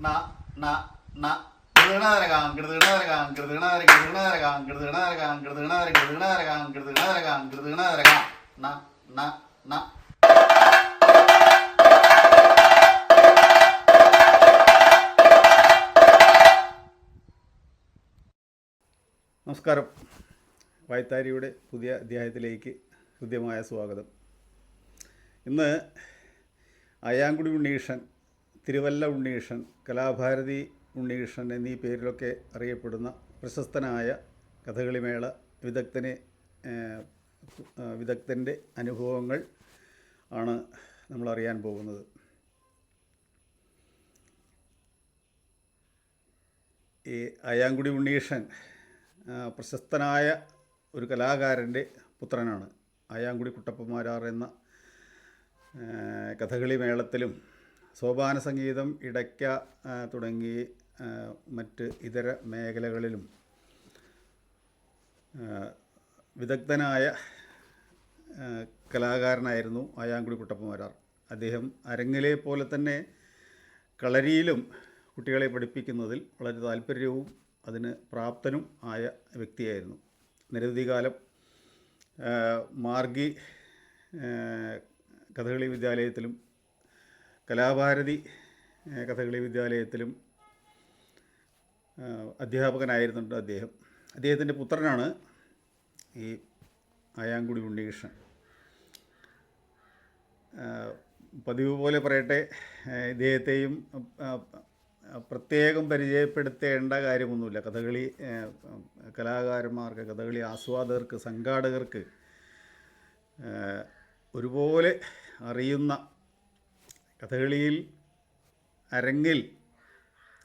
ന ന ന കൃതകണാരകാം കൃതകണാരകാം കൃതകണാര കൃതകണാരകാം കൃതകണാരകാം കൃതകണാര കൃതകണാരകാം കൃതകണാരകാം കൃതകണാരകാം ന ന ന. നമസ്കാരം. വായ്ത്താരിയുടെ പുതിയ അധ്യായത്തിലേക്ക് ഹൃദ്യമായ സ്വാഗതം. ഇന്ന് അയ്യാങ്കുടി ഉണ്ണീഷൻ, തിരുവല്ല ഉണ്ണീഷൻ, കലാഭാരതി ഉണ്ണീഷൻ എന്നീ പേരിലൊക്കെ അറിയപ്പെടുന്ന പ്രശസ്തനായ കഥകളിമേള വിദഗ്ധൻ്റെ അനുഭവങ്ങൾ ആണ് നമ്മൾ അറിയാൻ പോകുന്നത്. ഈ അയ്യാങ്കുടി ഉണ്ണീഷൻ പ്രശസ്തനായ ഒരു കലാകാരൻ്റെ പുത്രനാണ്. അയ്യാങ്കുടി കുട്ടപ്പമാരാർ എന്ന കഥകളി മേളത്തിലും സോപാന സംഗീതം, ഇടയ്ക്ക തുടങ്ങി മറ്റ് ഇതര മേഖലകളിലും വിദഗ്ധനായ കലാകാരനായിരുന്നു അയ്യാങ്കുടി കുട്ടപ്പമാരാർ. അദ്ദേഹം അരങ്ങിലെ പോലെ തന്നെ കളരിയിലും കുട്ടികളെ പഠിപ്പിക്കുന്നതിൽ വളരെ താല്പര്യവും അതിന് പ്രാപ്തനും ആയ വ്യക്തിയായിരുന്നു. നിരവധി കാലം മാർഗി കഥകളി വിദ്യാലയത്തിലും കലാഭാരതി കഥകളി വിദ്യാലയത്തിലും അധ്യാപകനായിരുന്നുണ്ട് അദ്ദേഹത്തിൻ്റെ പുത്രനാണ് ഈ അയ്യാങ്കുടി ഉണ്ണീഷൻ. പതിവ് പോലെ പറയട്ടെ, ഇദ്ദേഹത്തെയും പ്രത്യേകം പരിചയപ്പെടുത്തേണ്ട കാര്യമൊന്നുമില്ല. കഥകളി കലാകാരന്മാർക്ക്, കഥകളി ആസ്വാദകർക്ക്, സംഘാടകർക്ക് ഒരുപോലെ അറിയുന്ന, കഥകളിയിൽ അരങ്ങിൽ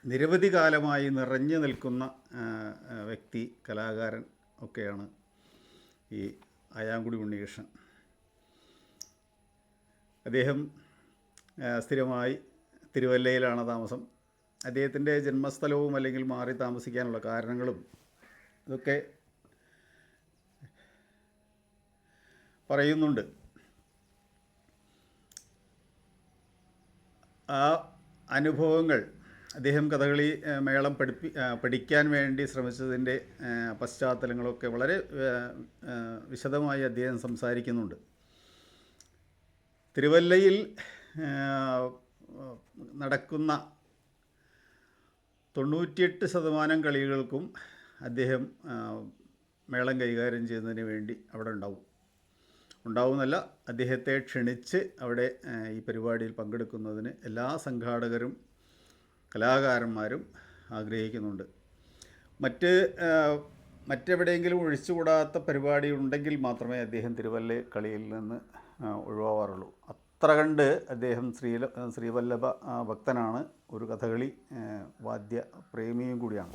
നിരവധി കാലമായി നിറഞ്ഞു നിൽക്കുന്ന വ്യക്തി, കലാകാരൻ ഒക്കെയാണ് ഈ അയ്യാങ്കുടി ഉണ്ണീഷൻ. അദ്ദേഹം സ്ഥിരമായി തിരുവല്ലയിലാണ് താമസം. അദ്ദേഹത്തിൻ്റെ ജന്മസ്ഥലവും അല്ലെങ്കിൽ മാറി താമസിക്കാനുള്ള കാരണങ്ങളും ഇതൊക്കെ പറയുന്നുണ്ട്. ആ അനുഭവങ്ങൾ, അദ്ദേഹം കഥകളി മേളം പഠിക്കാൻ വേണ്ടി ശ്രമിച്ചതിൻ്റെ പശ്ചാത്തലങ്ങളൊക്കെ വളരെ വിശദമായി അദ്ദേഹം സംസാരിക്കുന്നുണ്ട്. തിരുവല്ലയിൽ നടക്കുന്ന 98% കളികൾക്കും അദ്ദേഹം മേളം കൈകാര്യം ചെയ്യുന്നതിന് വേണ്ടി അവിടെ ഉണ്ടാവുമെന്നല്ല, അദ്ദേഹത്തെ ക്ഷണിച്ച് അവിടെ ഈ പരിപാടിയിൽ പങ്കെടുക്കുന്നതിന് എല്ലാ സംഘാടകരും കലാകാരന്മാരും ആഗ്രഹിക്കുന്നുണ്ട്. മറ്റെവിടെയെങ്കിലും ഒഴിച്ചുകൂടാത്ത പരിപാടി ഉണ്ടെങ്കിൽ മാത്രമേ അദ്ദേഹം തിരുവല്ല കളിയിൽ നിന്ന് ഒഴിവാവാറുള്ളൂ. അത്ര കണ്ട് അദ്ദേഹം ശ്രീവല്ലഭ ഭക്തനാണ്, ഒരു കഥകളി വാദ്യ പ്രേമിയും കൂടിയാണ്.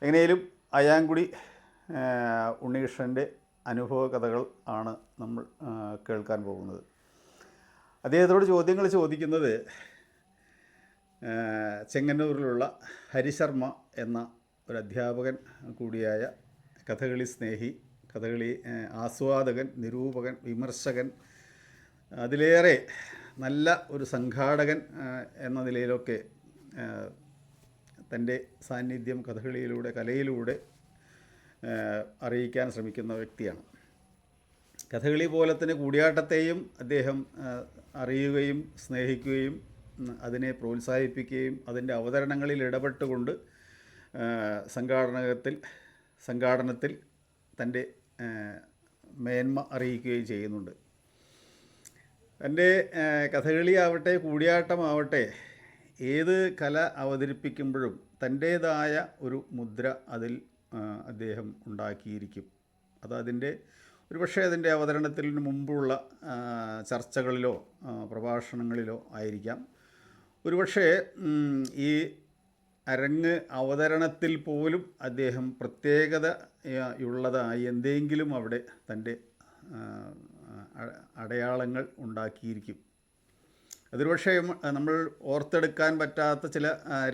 എങ്ങനെയും അയ്യാങ്കുടി ഉണ്ണീഷൻ്റെ അനുഭവ കഥകൾ ആണ് നമ്മൾ കേൾക്കാൻ പോകുന്നത്. അദ്ദേഹത്തോട് ചോദ്യങ്ങൾ ചോദിക്കുന്നത് ചെങ്ങന്നൂരിലുള്ള ഹരിശർമ്മ എന്ന ഒരു അധ്യാപകൻ കൂടിയായ കഥകളി സ്നേഹി, കഥകളി ആസ്വാദകൻ, നിരൂപകൻ, വിമർശകൻ, അതിലേറെ നല്ല ഒരു സംഘാടകൻ എന്ന നിലയിലൊക്കെ തൻ്റെ സാന്നിധ്യം കഥകളിയിലൂടെ, കലയിലൂടെ അറിയിക്കാൻ ശ്രമിക്കുന്ന വ്യക്തിയാണ്. കഥകളി പോലെ തന്നെ കൂടിയാട്ടത്തെയും അദ്ദേഹം അറിയുകയും സ്നേഹിക്കുകയും അതിനെ പ്രോത്സാഹിപ്പിക്കുകയും അതിൻ്റെ അവതരണങ്ങളിൽ ഇടപെട്ടുകൊണ്ട് സംഘാടനത്തിൽ തൻ്റെ മേന്മ അറിയിക്കുകയും ചെയ്യുന്നുണ്ട്. തൻ്റെ കഥകളിയാവട്ടെ കൂടിയാട്ടമാവട്ടെ ഏത് കല അവതരിപ്പിക്കുമ്പോഴും തൻ്റേതായ ഒരു മുദ്ര അതിൽ അദ്ദേഹം ഉണ്ടാക്കിയിരിക്കും. ഒരുപക്ഷെ അതിൻ്റെ അവതരണത്തിന് മുമ്പുള്ള ചർച്ചകളിലോ പ്രഭാഷണങ്ങളിലോ ആയിരിക്കാം. ഒരുപക്ഷെ ഈ അരങ്ങ് അവതരണത്തിൽ പോലും അദ്ദേഹം പ്രത്യേകതയുള്ളതായി എന്തെങ്കിലും അവിടെ തൻ്റെ അടയാളങ്ങൾ ഉണ്ടാക്കിയിരിക്കും. അതൊരുപക്ഷെ നമ്മൾ ഓർത്തെടുക്കാൻ പറ്റാത്ത ചില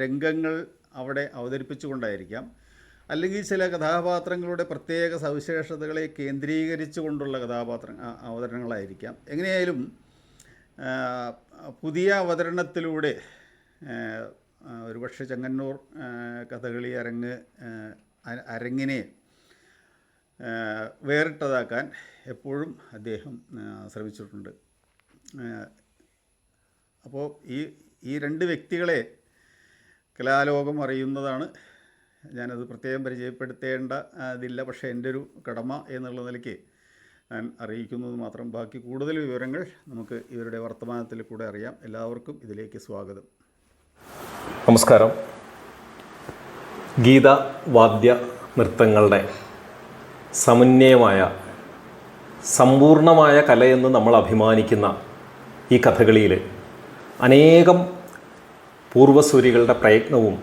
രംഗങ്ങൾ അവിടെ അവതരിപ്പിച്ചുകൊണ്ടായിരിക്കാം, അല്ലെങ്കിൽ ചില കഥാപാത്രങ്ങളുടെ പ്രത്യേക സവിശേഷതകളെ കേന്ദ്രീകരിച്ചുകൊണ്ടുള്ള അവതരണങ്ങളായിരിക്കാം. എങ്ങനെയായാലും പുതിയ അവതരണത്തിലൂടെ ഒരുപക്ഷെ ചെങ്ങന്നൂർ കഥകളി അരങ്ങിനെ വേറിട്ടതാക്കാൻ എപ്പോഴും അദ്ദേഹം ശ്രമിച്ചിട്ടുണ്ട്. അപ്പോൾ ഈ രണ്ട് വ്യക്തികളെ കലാലോകം അറിയുന്നതാണ്. ഞാനത് പ്രത്യേകം പരിചയപ്പെടുത്തേണ്ടതില്ല, പക്ഷേ എൻ്റെ ഒരു കടമ എന്നുള്ള നിലയ്ക്ക് ഞാൻ അറിയിക്കുന്നത് മാത്രം. ബാക്കി കൂടുതൽ വിവരങ്ങൾ നമുക്ക് ഇവരുടെ വർത്തമാനത്തിൽ കൂടെ അറിയാം. എല്ലാവർക്കും ഇതിലേക്ക് സ്വാഗതം. നമസ്കാരം. ഗീത വാദ്യ നൃത്തങ്ങളുടെ സമന്വയമായ സമ്പൂർണമായ കലയെന്ന് നമ്മൾ അഭിമാനിക്കുന്ന ഈ കഥകളിയിൽ അനേകം പൂർവ്വസൂരികളുടെ പ്രയത്നവും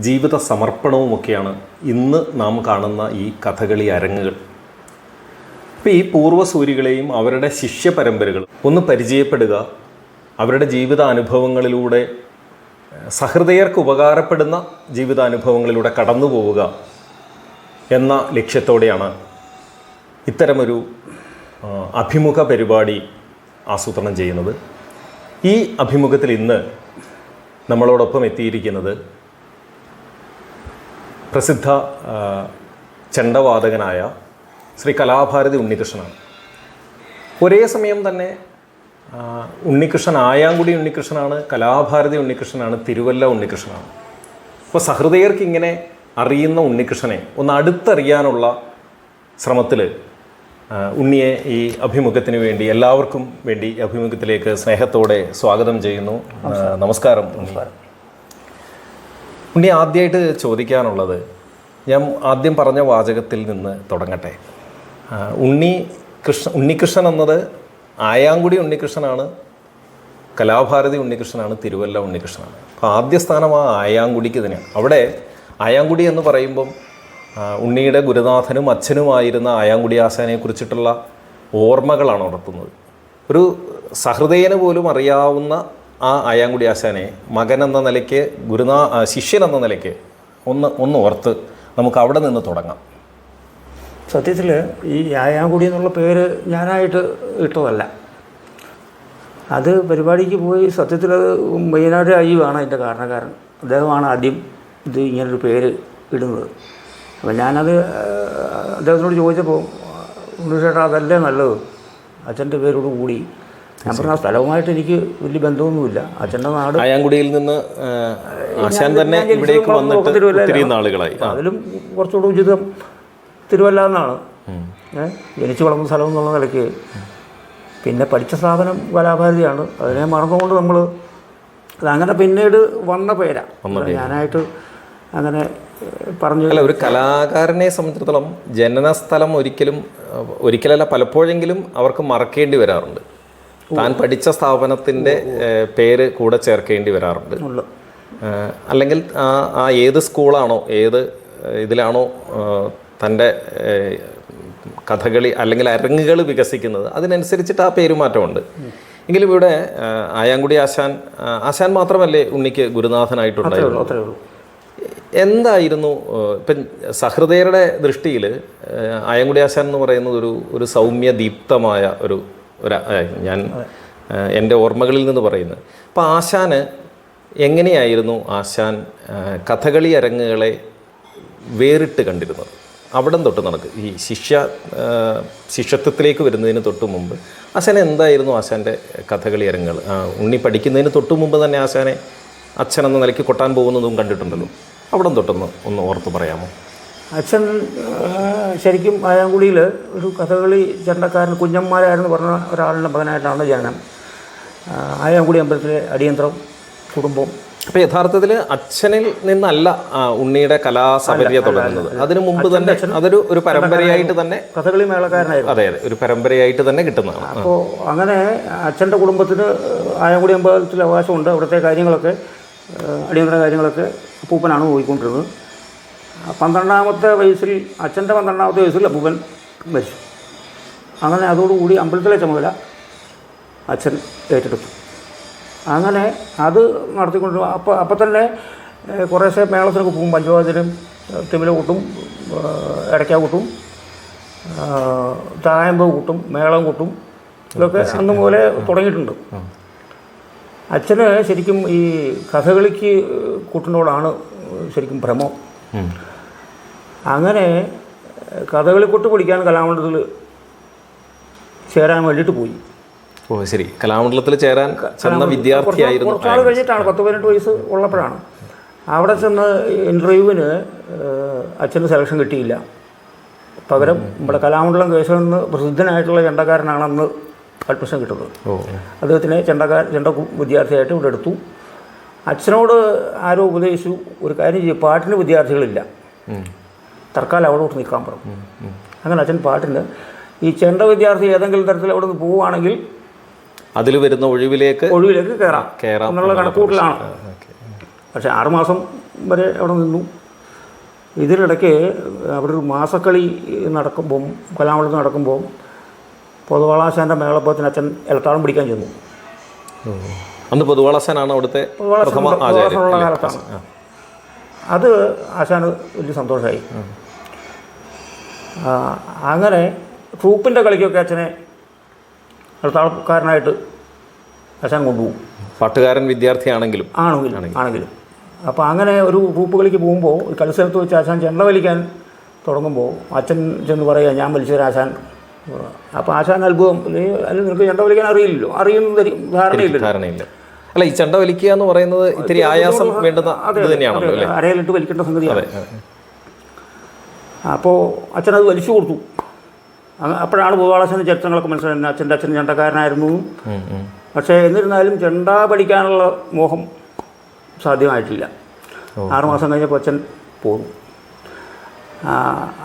ജീവിത സമർപ്പണവുമൊക്കെയാണ് ഇന്ന് നാം കാണുന്ന ഈ കഥകളി അരങ്ങുകൾ. അപ്പോൾ ഈ പൂർവ്വസൂരികളെയും അവരുടെ ശിഷ്യ പരമ്പരകൾ ഒന്ന് പരിചയപ്പെടുക, അവരുടെ ജീവിതാനുഭവങ്ങളിലൂടെ സഹൃദയർക്ക് ഉപകാരപ്പെടുന്ന ജീവിതാനുഭവങ്ങളിലൂടെ കടന്നു പോവുക എന്ന ലക്ഷ്യത്തോടെയാണ് ഇത്തരമൊരു അഭിമുഖ പരിപാടി ആസൂത്രണം ചെയ്യുന്നത്. ഈ അഭിമുഖത്തിൽ ഇന്ന് നമ്മളോടൊപ്പം എത്തിയിരിക്കുന്നത് പ്രസിദ്ധ ചെണ്ടവാദകനായ ശ്രീ കലാഭാരതി ഉണ്ണികൃഷ്ണനാണ്. ഒരേ സമയം തന്നെ ഉണ്ണികൃഷ്ണൻ ആയാങ്കുടി ഉണ്ണികൃഷ്ണനാണ്, കലാഭാരതി ഉണ്ണികൃഷ്ണനാണ്, തിരുവല്ല ഉണ്ണികൃഷ്ണനാണ്. അപ്പോൾ സഹൃദയർക്ക് ഇങ്ങനെ അറിയുന്ന ഉണ്ണികൃഷ്ണനെ ഒന്ന് അടുത്തറിയാനുള്ള ശ്രമത്തിൽ ഉണ്ണിയെ ഈ അഭിമുഖത്തിന് വേണ്ടി എല്ലാവർക്കും വേണ്ടി അഭിമുഖത്തിലേക്ക് സ്നേഹത്തോടെ സ്വാഗതം ചെയ്യുന്നു. നമസ്കാരം. ഉണ്ണി, ആദ്യമായിട്ട് ചോദിക്കാനുള്ളത്, ഞാൻ ആദ്യം പറഞ്ഞ വാചകത്തിൽ നിന്ന് തുടങ്ങട്ടെ. ഉണ്ണികൃഷ്ണൻ എന്നത് ആയാങ്കുടി ഉണ്ണികൃഷ്ണനാണ്, കലാഭാരതി ഉണ്ണികൃഷ്ണനാണ്, തിരുവല്ല ഉണ്ണികൃഷ്ണനാണ്. അപ്പോൾ ആദ്യ സ്ഥാനം ആ ആയാങ്കുടിക്ക് തന്നെയാണ്. അവിടെ ആയാങ്കുടി എന്ന് പറയുമ്പം ഉണ്ണിയുടെ ഗുരുനാഥനും അച്ഛനുമായിരുന്ന ആയാങ്കുടി ആശാനെ കുറിച്ചിട്ടുള്ള ഓർമ്മകളാണ് ഉണർത്തുന്നത്. ഒരു സഹൃദയന് പോലും അറിയാവുന്ന ആ ആയാങ്കുടി ആശാനെ മകൻ എന്ന നിലയ്ക്ക്, ശിഷ്യൻ എന്ന നിലയ്ക്ക് ഒന്ന് ഓർത്ത് നമുക്ക് അവിടെ നിന്ന് തുടങ്ങാം. സത്യത്തിൽ ഈ ആയാങ്കുടി എന്നുള്ള പേര് ഞാനായിട്ട് ഇട്ടതല്ല. അത് പരിപാടിക്ക് പോയി സത്യത്തിൽ അത് മെയിനായിട്ട് അയ്യുവാണ് അതിൻ്റെ കാരണക്കാരൻ. അദ്ദേഹമാണ് ആദ്യം ഇത് ഇങ്ങനൊരു പേര് ഇടുന്നത്. അപ്പം ഞാനത് അദ്ദേഹത്തിനോട് ചോദിച്ചപ്പോൾ, ഉണ്ണിച്ചേട്ടാ അതല്ലേ നല്ലത്, അച്ഛൻ്റെ പേരോട് കൂടി. ഞാൻ പറഞ്ഞ ആ സ്ഥലവുമായിട്ട് എനിക്ക് വലിയ ബന്ധമൊന്നുമില്ല. അച്ഛൻ്റെ നാട് ആയാങ്കുടിയിൽ നിന്ന് ആശാൻ തന്നെ ഇവിടേക്ക് വന്നിട്ട് ഒത്തിരി നാളുകളായി. അതിലും കുറച്ചുകൂടി ഉചിതം തിരുവല്ല എന്നാണ് ജനിച്ചു വളർന്ന സ്ഥലം എന്നുള്ള നിലയ്ക്ക്. പിന്നെ പഠിച്ച സ്ഥാപനം കലാഭാരതിയാണ്. അതിനെ മറന്നുകൊണ്ട് നമ്മൾ അതങ്ങനെ പിന്നീട് വന്ന പേരാണ്. ഞാനായിട്ട് അങ്ങനെ പറഞ്ഞു. അല്ല, ഒരു കലാകാരനെ സംബന്ധിച്ചിടത്തോളം ജനനസ്ഥലം ഒരിക്കലല്ല പലപ്പോഴെങ്കിലും അവർക്ക് മറക്കേണ്ടി വരാറുണ്ട്. താൻ പഠിച്ച സ്ഥാപനത്തിൻ്റെ പേര് കൂടെ ചേർക്കേണ്ടി വരാറുണ്ട്. അല്ലെങ്കിൽ ആ ഏത് സ്കൂളാണോ, ഏത് ഇതിലാണോ തൻ്റെ കഥകളി അല്ലെങ്കിൽ അരങ്ങുകൾ വികസിക്കുന്നത്, അതിനനുസരിച്ചിട്ട് ആ പേരുമാറ്റമുണ്ട്. എങ്കിലും ഇവിടെ ആയാങ്കുടി ആശാൻ മാത്രമല്ലേ ഉണ്ണിക്ക് ഗുരുനാഥനായിട്ടുണ്ടായിരുന്നു? എന്തായിരുന്നു ഇപ്പം സഹൃദയരുടെ ദൃഷ്ടിയിൽ ആയാങ്കുടി ആശാൻ എന്ന് പറയുന്നത് ഒരു സൗമ്യ ദീപ്തമായ ഞാൻ എൻ്റെ ഓർമ്മകളിൽ നിന്ന് പറയുന്നത്. അപ്പോൾ ആശാന് എങ്ങനെയായിരുന്നു കഥകളി അരങ്ങുകളെ വേറിട്ട് കണ്ടിരുന്നത്? അവിടം തൊട്ട് നടക്കും ഈ ശിഷ്യത്വത്തിലേക്ക് വരുന്നതിന് തൊട്ട് മുമ്പ് ആശാൻ എന്തായിരുന്നു ആശാൻ്റെ കഥകളി അരങ്ങുകൾ? ഉണ്ണി പഠിക്കുന്നതിന് തൊട്ട് മുമ്പ് തന്നെ ആശാനെ അച്ഛൻ എന്ന നിലയ്ക്ക് കൊട്ടാൻ പോകുന്നതും കണ്ടിട്ടുണ്ടല്ലോ. അവിടം തൊട്ടൊന്ന് ഓർത്ത് പറയാമോ? അച്ഛൻ ശരിക്കും ആയാങ്കുടിയിൽ ഒരു കഥകളി ചെണ്ടക്കാരൻ കുഞ്ഞന്മാരായിരുന്നു പറഞ്ഞ ഒരാളുടെ മകനായിട്ടാണ് ജനനം. ആയാങ്കുടി അമ്പലത്തിലെ അടിയന്തരം കുടുംബം. അപ്പോൾ യഥാർത്ഥത്തിൽ അച്ഛനിൽ നിന്നല്ല ഉണ്ണിയുടെ കലാസപര്യ തുടങ്ങുന്നത്. അതിനു മുമ്പ് തന്നെ അതൊരു പരമ്പരയായിട്ട് തന്നെ കഥകളി മേളക്കാരനായിരുന്നു. അതെ, ഒരു പരമ്പരയായിട്ട് തന്നെ കിട്ടുന്നതാണ്. അപ്പോൾ അങ്ങനെ അച്ഛൻ്റെ കുടുംബത്തിന് ആയാങ്കുടി അമ്പലത്തിൽ അവകാശമുണ്ട്. അവിടുത്തെ കാര്യങ്ങളൊക്കെ, അടിയന്തര കാര്യങ്ങളൊക്കെ അപ്പൂപ്പനാണ് പോയിക്കൊണ്ടിരുന്നത്. 12ാമത്തെ വയസ്സിൽ, അച്ഛൻ്റെ 12ാമത്തെ വയസ്സിൽ അപ്പൂപ്പൻ മരിച്ചു. അങ്ങനെ അതോടുകൂടി അമ്പലത്തിലെ ചുമതല അച്ഛൻ ഏറ്റെടുത്തു. അങ്ങനെ അത് നടത്തിക്കൊണ്ട് അപ്പം തന്നെ കുറേശ്ശെ മേളത്തിനൊക്കെ പോകും. പഞ്ചവാദ്യനും തിമില കൂട്ടും, ഇടയ്ക്ക കൂട്ടും, തായമ്പ് കൂട്ടും, മേളം കൂട്ടും, ഇതൊക്കെ അന്ന് മുതലേ തുടങ്ങിയിട്ടുണ്ട്. അച്ഛന് ശരിക്കും ഈ കഥകളിക്ക് കൂട്ടിനോടാണ് ശരിക്കും ഭ്രമം. അങ്ങനെ കഥകളിക്കൊട്ട് പഠിക്കാൻ കലാമണ്ഡലത്തിൽ ചേരാൻ വേണ്ടിയിട്ട് പോയി. ഓ ശരി, കലാമണ്ഡലത്തിൽ ചേരാൻ ചെന്ന വിദ്യാർത്ഥിയായിരുന്നു. കുറച്ചാൾ കഴിഞ്ഞിട്ടാണ്, 10-18 വയസ്സ് ഉള്ളപ്പോഴാണ്. അവിടെ ചെന്ന് ഇൻ്റർവ്യൂവിന് അച്ഛന് സെലക്ഷൻ കിട്ടിയില്ല. പകരം നമ്മുടെ കലാമണ്ഡലം കേശവൻ എന്ന് പ്രസിദ്ധനായിട്ടുള്ള ചെണ്ടക്കാരനാണ് അന്ന് അഡ്മിഷൻ കിട്ടുന്നത്. അദ്ദേഹത്തിനെ ചെണ്ട വിദ്യാർത്ഥിയായിട്ട് ഇവിടെ എടുത്തു. അച്ഛനോട് ആരോ ഉപദേശിച്ചു, ഒരു കാര്യം ചെയ്യും, പാട്ടിന് വിദ്യാർത്ഥികളില്ല, തൽക്കാലം അവിടോട്ട് നിൽക്കാൻ പറഞ്ഞു. അങ്ങനെ അച്ഛൻ പാട്ടിന് ഈ ചെണ്ട വിദ്യാർത്ഥി ഏതെങ്കിലും തരത്തിൽ അവിടെ നിന്ന് പോവുകയാണെങ്കിൽ അതിൽ വരുന്ന ഒഴിവിലേക്ക് കയറാം എന്നുള്ള കണക്കൂട്ടിലാണ്. പക്ഷേ 6 മാസം വരെ അവിടെ നിന്നു. ഇതിനിടയ്ക്ക് അവിടെ ഒരു മാസക്കളി നടക്കുമ്പം, കലാമണ്ഡലത്തിൽ നടക്കുമ്പോൾ പൊതുവാളാശാൻ്റെ മേളപ്പത്തിന് അച്ഛൻ ഇലത്താളം പിടിക്കാൻ ചെന്നു. അന്ന് പൊതുവാളാശാനാണ് അവിടുത്തെ ഉള്ള കാലത്താണ്. അത് ആശാന് വലിയ സന്തോഷമായി. അങ്ങനെ ട്രൂപ്പിൻ്റെ കളിക്കൊക്കെ അച്ഛനെ ഇലത്താളക്കാരനായിട്ട് ആശാൻ കൊണ്ടുപോകും. പാട്ടുകാരൻ വിദ്യാർത്ഥിയാണെങ്കിലും ആണെങ്കിലും. അപ്പോൾ അങ്ങനെ ഒരു ട്രൂപ്പ് കളിക്ക് പോകുമ്പോൾ കളിസ്ഥലത്ത് വെച്ച് ആശാൻ ചെണ്ട വലിക്കാൻ തുടങ്ങുമ്പോൾ അച്ഛൻ ചെന്ന് പറയുക, ഞാൻ വലിച്ചൊരു ആശാൻ. അപ്പോൾ ആശാൻ അത്ഭുതം, അല്ലെങ്കിൽ നിനക്ക് ചെണ്ട വലിക്കാൻ അറിയില്ലല്ലോ, അറിയുന്ന ധാരണയില്ല. അല്ല, ഈ ചെണ്ട വലിക്കുക എന്ന് പറയുന്നത് ഇത്തിരി ആയാസം വേണ്ടുന്ന തന്നെയാണല്ലോ അല്ലേ? അരയിലിട്ട് വലിക്കേണ്ട സംഗതിയാണ്. അപ്പോൾ അച്ഛനത് വലിച്ചു കൊടുത്തു. അപ്പോഴാണ് പൊതുവാളാശാൻ്റെ ചരിത്രങ്ങളൊക്കെ മനസ്സിലായത്. അച്ഛൻ ചെണ്ടക്കാരനായിരുന്നു. പക്ഷേ എന്നിരുന്നാലും ചെണ്ട പഠിക്കാനുള്ള മോഹം സാധ്യമായിട്ടില്ല. 6 മാസം കഴിഞ്ഞപ്പോൾ അച്ഛൻ പോന്നു.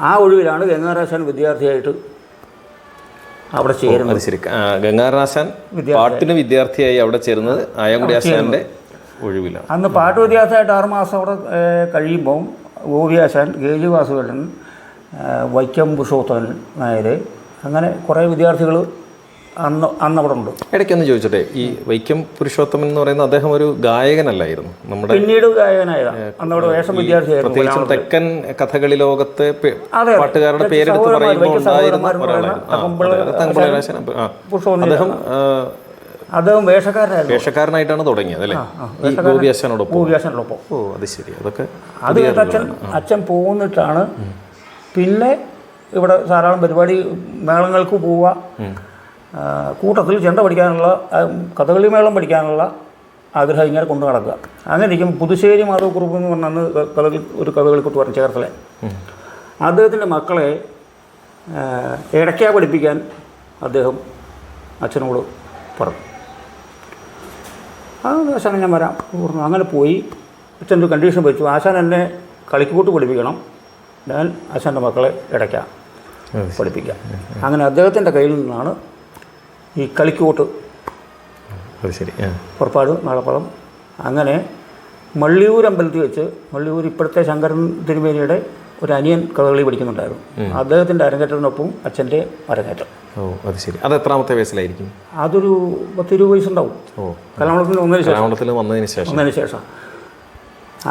ആ ഒഴിവിലാണ് ഗംഗാരാശാൻ വിദ്യാർത്ഥിയായിട്ട് അവിടെ ചേരുന്നത്. ശരി, ഗംഗാരാശാൻ പാട്ടിന് വിദ്യാർത്ഥിയായി അവിടെ ചേരുന്നത് ആയാങ്കുടി ആശാൻ്റെ ഒഴിവിലാണ്. അന്ന് പാട്ട് വിദ്യാർത്ഥിയായിട്ട് 6 മാസം അവിടെ കഴിയുമ്പം ഗോപിയാശാൻ, ഗേജി വാസുദേവൻ, വൈക്കം പുരുഷോത്തമൻ നായർ, അങ്ങനെ കുറേ വിദ്യാർത്ഥികൾ അന്ന് അവിടെ ഉണ്ട്. ഇടയ്ക്കൊന്ന് ചോദിച്ചോട്ടെ, ഈ വൈക്കം പുരുഷോത്തമൻ എന്ന് പറയുന്ന അദ്ദേഹം ഒരു ഗായകനല്ലായിരുന്നു? നമ്മുടെ പിന്നീട് ഗായകനായതാണ്. അന്നവിടെ വേഷം വിദ്യാർത്ഥിയായിരുന്നു. പ്രത്യേകിച്ചും തെക്കൻ കഥകളി ലോകത്തെ പാട്ടുകാരുടെ പേരെടുത്ത് പറയുമ്പോൾ ഉണ്ടായിരുന്ന അദ്ദേഹം വേഷക്കാരനായിട്ടാണ് തുടങ്ങിയത് അല്ലേ? ഈ ഗോപിയാശാനോടൊപ്പം. ഓ അത് ശരി. അതൊക്കെ അത് അച്ഛൻ പോന്നിട്ടാണ് പിന്നെ ഇവിടെ ധാരാളം പരിപാടി മേളങ്ങൾക്ക് പോവുക, കൂട്ടത്തിൽ ചെണ്ട പഠിക്കാനുള്ള, കഥകളി മേളം പഠിക്കാനുള്ള ആഗ്രഹം ഇങ്ങനെ കൊണ്ടു നടക്കുക. അങ്ങനെ ഇരിക്കും പുതുശ്ശേരി മാധവക്കുറുപ്പ് എന്ന് പറഞ്ഞാൽ ഒരു കഥകളിക്കൊട്ട് പറഞ്ഞ ചേർത്തലെ, അദ്ദേഹത്തിൻ്റെ മക്കളെ ഇടയ്ക്ക പഠിപ്പിക്കാൻ അദ്ദേഹം അച്ഛനോട് പറഞ്ഞു. ആശാൻ ഞാൻ വരാം പറഞ്ഞു. അങ്ങനെ പോയി. അച്ഛൻ്റെ കണ്ടീഷൻ വെച്ചു, ആശാൻ എന്നെ കളിക്കൂട്ട് പഠിപ്പിക്കണം, ഞാൻ ആശാൻ്റെ മക്കളെ ഇടയ്ക്ക പഠിപ്പിക്കാം. അങ്ങനെ അദ്ദേഹത്തിൻ്റെ കയ്യിൽ നിന്നാണ് ഈ കളിക്കൂട്ട് പുറപ്പാട്, മേളപ്പളം. അങ്ങനെ മള്ളിയൂർ അമ്പലത്തിൽ വെച്ച്, മള്ളിയൂർ ഇപ്പോഴത്തെ ശങ്കരൻ തിരുമേനിയുടെ ഒരു അനിയൻ കഥകളി പഠിക്കുന്നുണ്ടായിരുന്നു. അദ്ദേഹത്തിൻ്റെ അരങ്ങേറ്റത്തിനൊപ്പം അച്ഛൻ്റെ അരങ്ങേറ്റം. ഓ അത് ശരി. അത് എത്രാമത്തെ വയസ്സിലായിരിക്കും? അതൊരു 10-20 വയസ്സുണ്ടാവും. കലാമണ്ഡലത്തിൽ വന്നതിന് ശേഷം.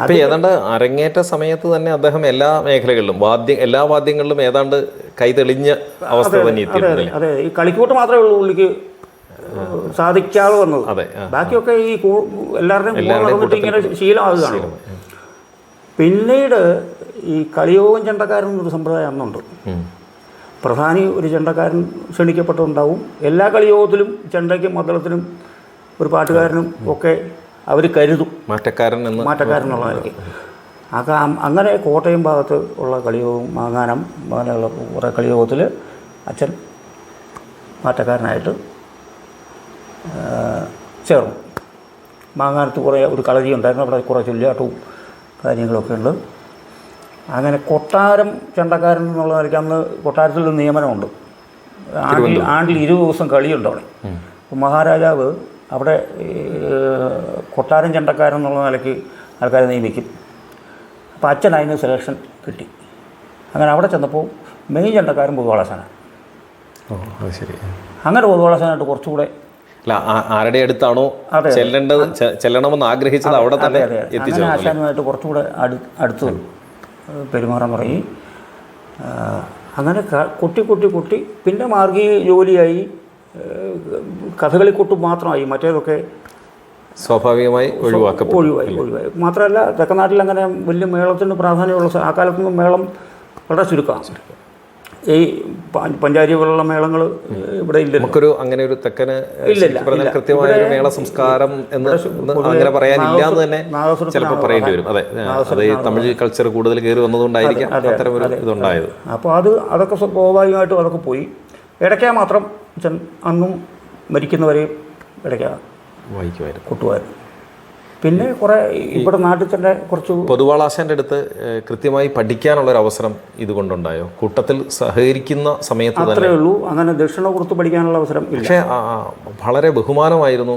അപ്പോൾ ഏതാണ്ട് അരങ്ങേറ്റ സമയത്ത് തന്നെ അദ്ദേഹം എല്ലാ മേഖലകളിലും എല്ലാ വാദ്യങ്ങളിലും ഏതാണ്ട് കൈതെളിഞ്ഞ അവസ്ഥ തന്നെ എത്തിയിട്ടുണ്ട്. അതെ, ഈ കളിക്കൂട്ട് മാത്രമേ ഉള്ളൂ പുള്ളിക്ക് സാധിക്കാതെ വന്നത്. അതെ, ബാക്കിയൊക്കെ ഈ എല്ലാവരുടെയും ഇങ്ങനെ ശീലമാകുകയാണ്. പിന്നീട് ഈ കളിയോഗം ചെണ്ടക്കാരൻ എന്നൊരു സമ്പ്രദായം അന്നുണ്ട്. പ്രധാനി ഒരു ചെണ്ടക്കാരൻ ക്ഷണിക്കപ്പെട്ടുണ്ടാവും. എല്ലാ കളിയോഗത്തിലും ചെണ്ടയ്ക്കും മദ്ദളത്തിനും ഒരു പാട്ടുകാരനും ഒക്കെ അവർ കരുതും മാറ്റക്കാരൻ എന്നുള്ള നിലയ്ക്ക്. അങ്ങനെ കോട്ടയം ഭാഗത്ത് ഉള്ള കളിയോഗം, മാങ്ങാനം അങ്ങനെയുള്ള കുറേ കളിയോഗത്തിൽ അച്ഛൻ മാറ്റക്കാരനായിട്ട് ചേർന്നു. മാങ്ങാനത്ത് കുറേ ഒരു കളരി ഉണ്ടായിരുന്നു, അവിടെ കുറേ ചൊല്ലിയാട്ടവും കാര്യങ്ങളൊക്കെ ഉണ്ട്. അങ്ങനെ കൊട്ടാരം ചെണ്ടക്കാരൻ എന്നുള്ള നിലയ്ക്ക് അന്ന് കൊട്ടാരത്തിൽ ഒരു നിയമനമുണ്ട്. ആണ്ടിൽ 20 ദിവസം കളിയുണ്ട് അവിടെ. അപ്പോൾ മഹാരാജാവ് അവിടെ കൊട്ടാരം ചെണ്ടക്കാരൻ എന്നുള്ള നിലയ്ക്ക് ആൾക്കാരെ നിയമിക്കും. അപ്പോൾ അച്ഛൻ അതിന് സെലക്ഷൻ കിട്ടി. അങ്ങനെ അവിടെ ചെന്നപ്പോൾ മെയിൻ ചെണ്ടക്കാരൻ പൊതുവാളാശാനാണ്. അങ്ങനെ പൊതുവാളാശാനായിട്ട് കുറച്ചുകൂടെ ആരുടെ അടുത്താണോ ചെല്ലണമെന്ന് ആഗ്രഹിച്ചത് അവിടെ തന്നെ അങ്ങനെ ആശാനുമായിട്ട് കുറച്ചുകൂടെ അടുത്ത് പെരുമാറാൻ തുടങ്ങി. അങ്ങനെ കുട്ടി പിന്നെ മാർഗീയ ജോലിയായി, കഥകളിക്കൊട്ട് മാത്രമായി. മറ്റേതൊക്കെ സ്വാഭാവികമായി ഒഴിവായി. മാത്രമല്ല തെക്കനാട്ടിൽ അങ്ങനെ വലിയ മേളത്തിന് പ്രാധാന്യമുള്ള ആ കാലത്തൊന്നും മേളം വളരെ ചുരുക്കമാണ്. ഈ പഞ്ചാരി പോലുള്ള മേളങ്ങൾ ഇവിടെ ഇല്ല. നമുക്കൊരു അങ്ങനെ ഒരു തെക്കന് കൃത്യമായ ഒരു മേള സംസ്കാരം എന്ന് അങ്ങനെ പറയാനില്ല എന്ന് തന്നെ ചിലപ്പോൾ പറയേണ്ടി വരും. അതെ, അത് ഈ തമിഴ് കൾച്ചർ കൂടുതൽ കയറി വന്നതുകൊണ്ടായിരിക്കാം അത്തരം ഒരു ഇതുണ്ടായത്. അപ്പോൾ അതൊക്കെ സ്വാഭാവികമായിട്ടും അതൊക്കെ പോയി. ഇടയ്ക്കാ മാത്രം അന്നും മരിക്കുന്നവരെയും ഇടയ്ക്കാ വായിക്കുമായിരുന്നു, കൊട്ടുമായിരുന്നു. പിന്നെ കുറേ ഇവിടെ നാട്ടിൽ തന്നെ കുറച്ച് പൊതുവാളാശാൻ്റെ അടുത്ത് കൃത്യമായി പഠിക്കാനുള്ളൊരു അവസരം ഇതുകൊണ്ടുണ്ടായോ? കൂട്ടത്തിൽ സഹകരിക്കുന്ന സമയത്ത് അത്രേ ഉള്ളൂ. അങ്ങനെ ദക്ഷിണ കൊടുത്ത് പഠിക്കാനുള്ള അവസരം ഇല്ല. പക്ഷേ വളരെ ബഹുമാനമായിരുന്നു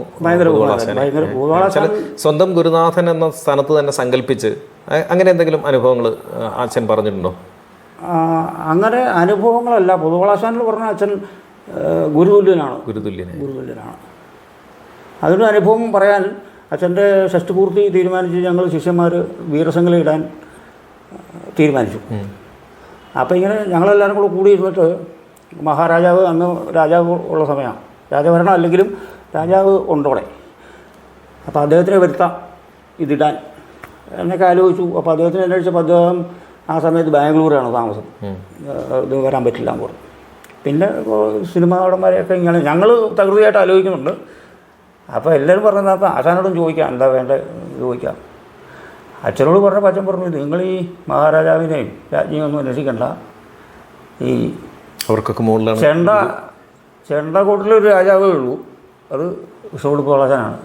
പൊതുവാളാശാൻ. സ്വന്തം ഗുരുനാഥൻ എന്ന സ്ഥാനത്ത് തന്നെ സങ്കല്പിച്ച് അങ്ങനെ എന്തെങ്കിലും അനുഭവങ്ങൾ അച്ഛൻ പറഞ്ഞിട്ടുണ്ടോ? അങ്ങനെ അനുഭവങ്ങളല്ല. പൊതുവാളാശാനിൽ പറഞ്ഞ അച്ഛൻ ഗുരുതുല്യനാണ്. അതിൻ്റെ അനുഭവം പറയാൻ അച്ഛൻ്റെ ഷഷ്ടിപൂർത്തി തീരുമാനിച്ച് ഞങ്ങൾ ശിഷ്യന്മാർ വീരസംഘല ഇടാൻ തീരുമാനിച്ചു. അപ്പോൾ ഇങ്ങനെ ഞങ്ങളെല്ലാവരും കൂടെ കൂടി ഇരുന്നിട്ട് മഹാരാജാവ്, അന്ന് രാജാവ് ഉള്ള സമയമാണ്, രാജഭരണം അല്ലെങ്കിലും രാജാവ് ഉണ്ടോടെ, അപ്പോൾ അദ്ദേഹത്തിനെ വരുത്താം ഇതിടാൻ എന്നൊക്കെ ആലോചിച്ചു. അപ്പോൾ അദ്ദേഹത്തിന് അന്വേഷിച്ചപ്പോൾ അദ്ദേഹം ആ സമയത്ത് ബാംഗ്ലൂരാണ് താമസം, ഇത് വരാൻ പറ്റില്ല എന്ന് പറഞ്ഞു. പിന്നെ സിനിമാ നടന്മാരെയൊക്കെ ഇങ്ങനെ ഞങ്ങൾ തകൃതിയായിട്ട് ആലോചിക്കുന്നുണ്ട്. അപ്പോൾ എല്ലാവരും പറഞ്ഞത് ആശാനോടും ചോദിക്കാം, എന്താ വേണ്ടത് ചോദിക്കാം. അച്ഛനോട് പറഞ്ഞപ്പോൾ അച്ഛൻ പറഞ്ഞു, നിങ്ങൾ ഈ മഹാരാജാവിനെയും രാജ്ഞിയും ഒന്നും അന്വേഷിക്കണ്ട, ഈ അവർക്കൊക്കെ മുകളിലാണ് ചെണ്ടക്കോട്ടിലൊരു രാജാവേ ഉള്ളൂ, അത് വിഷുകൊടുക്കുള്ളാശാനാണ്.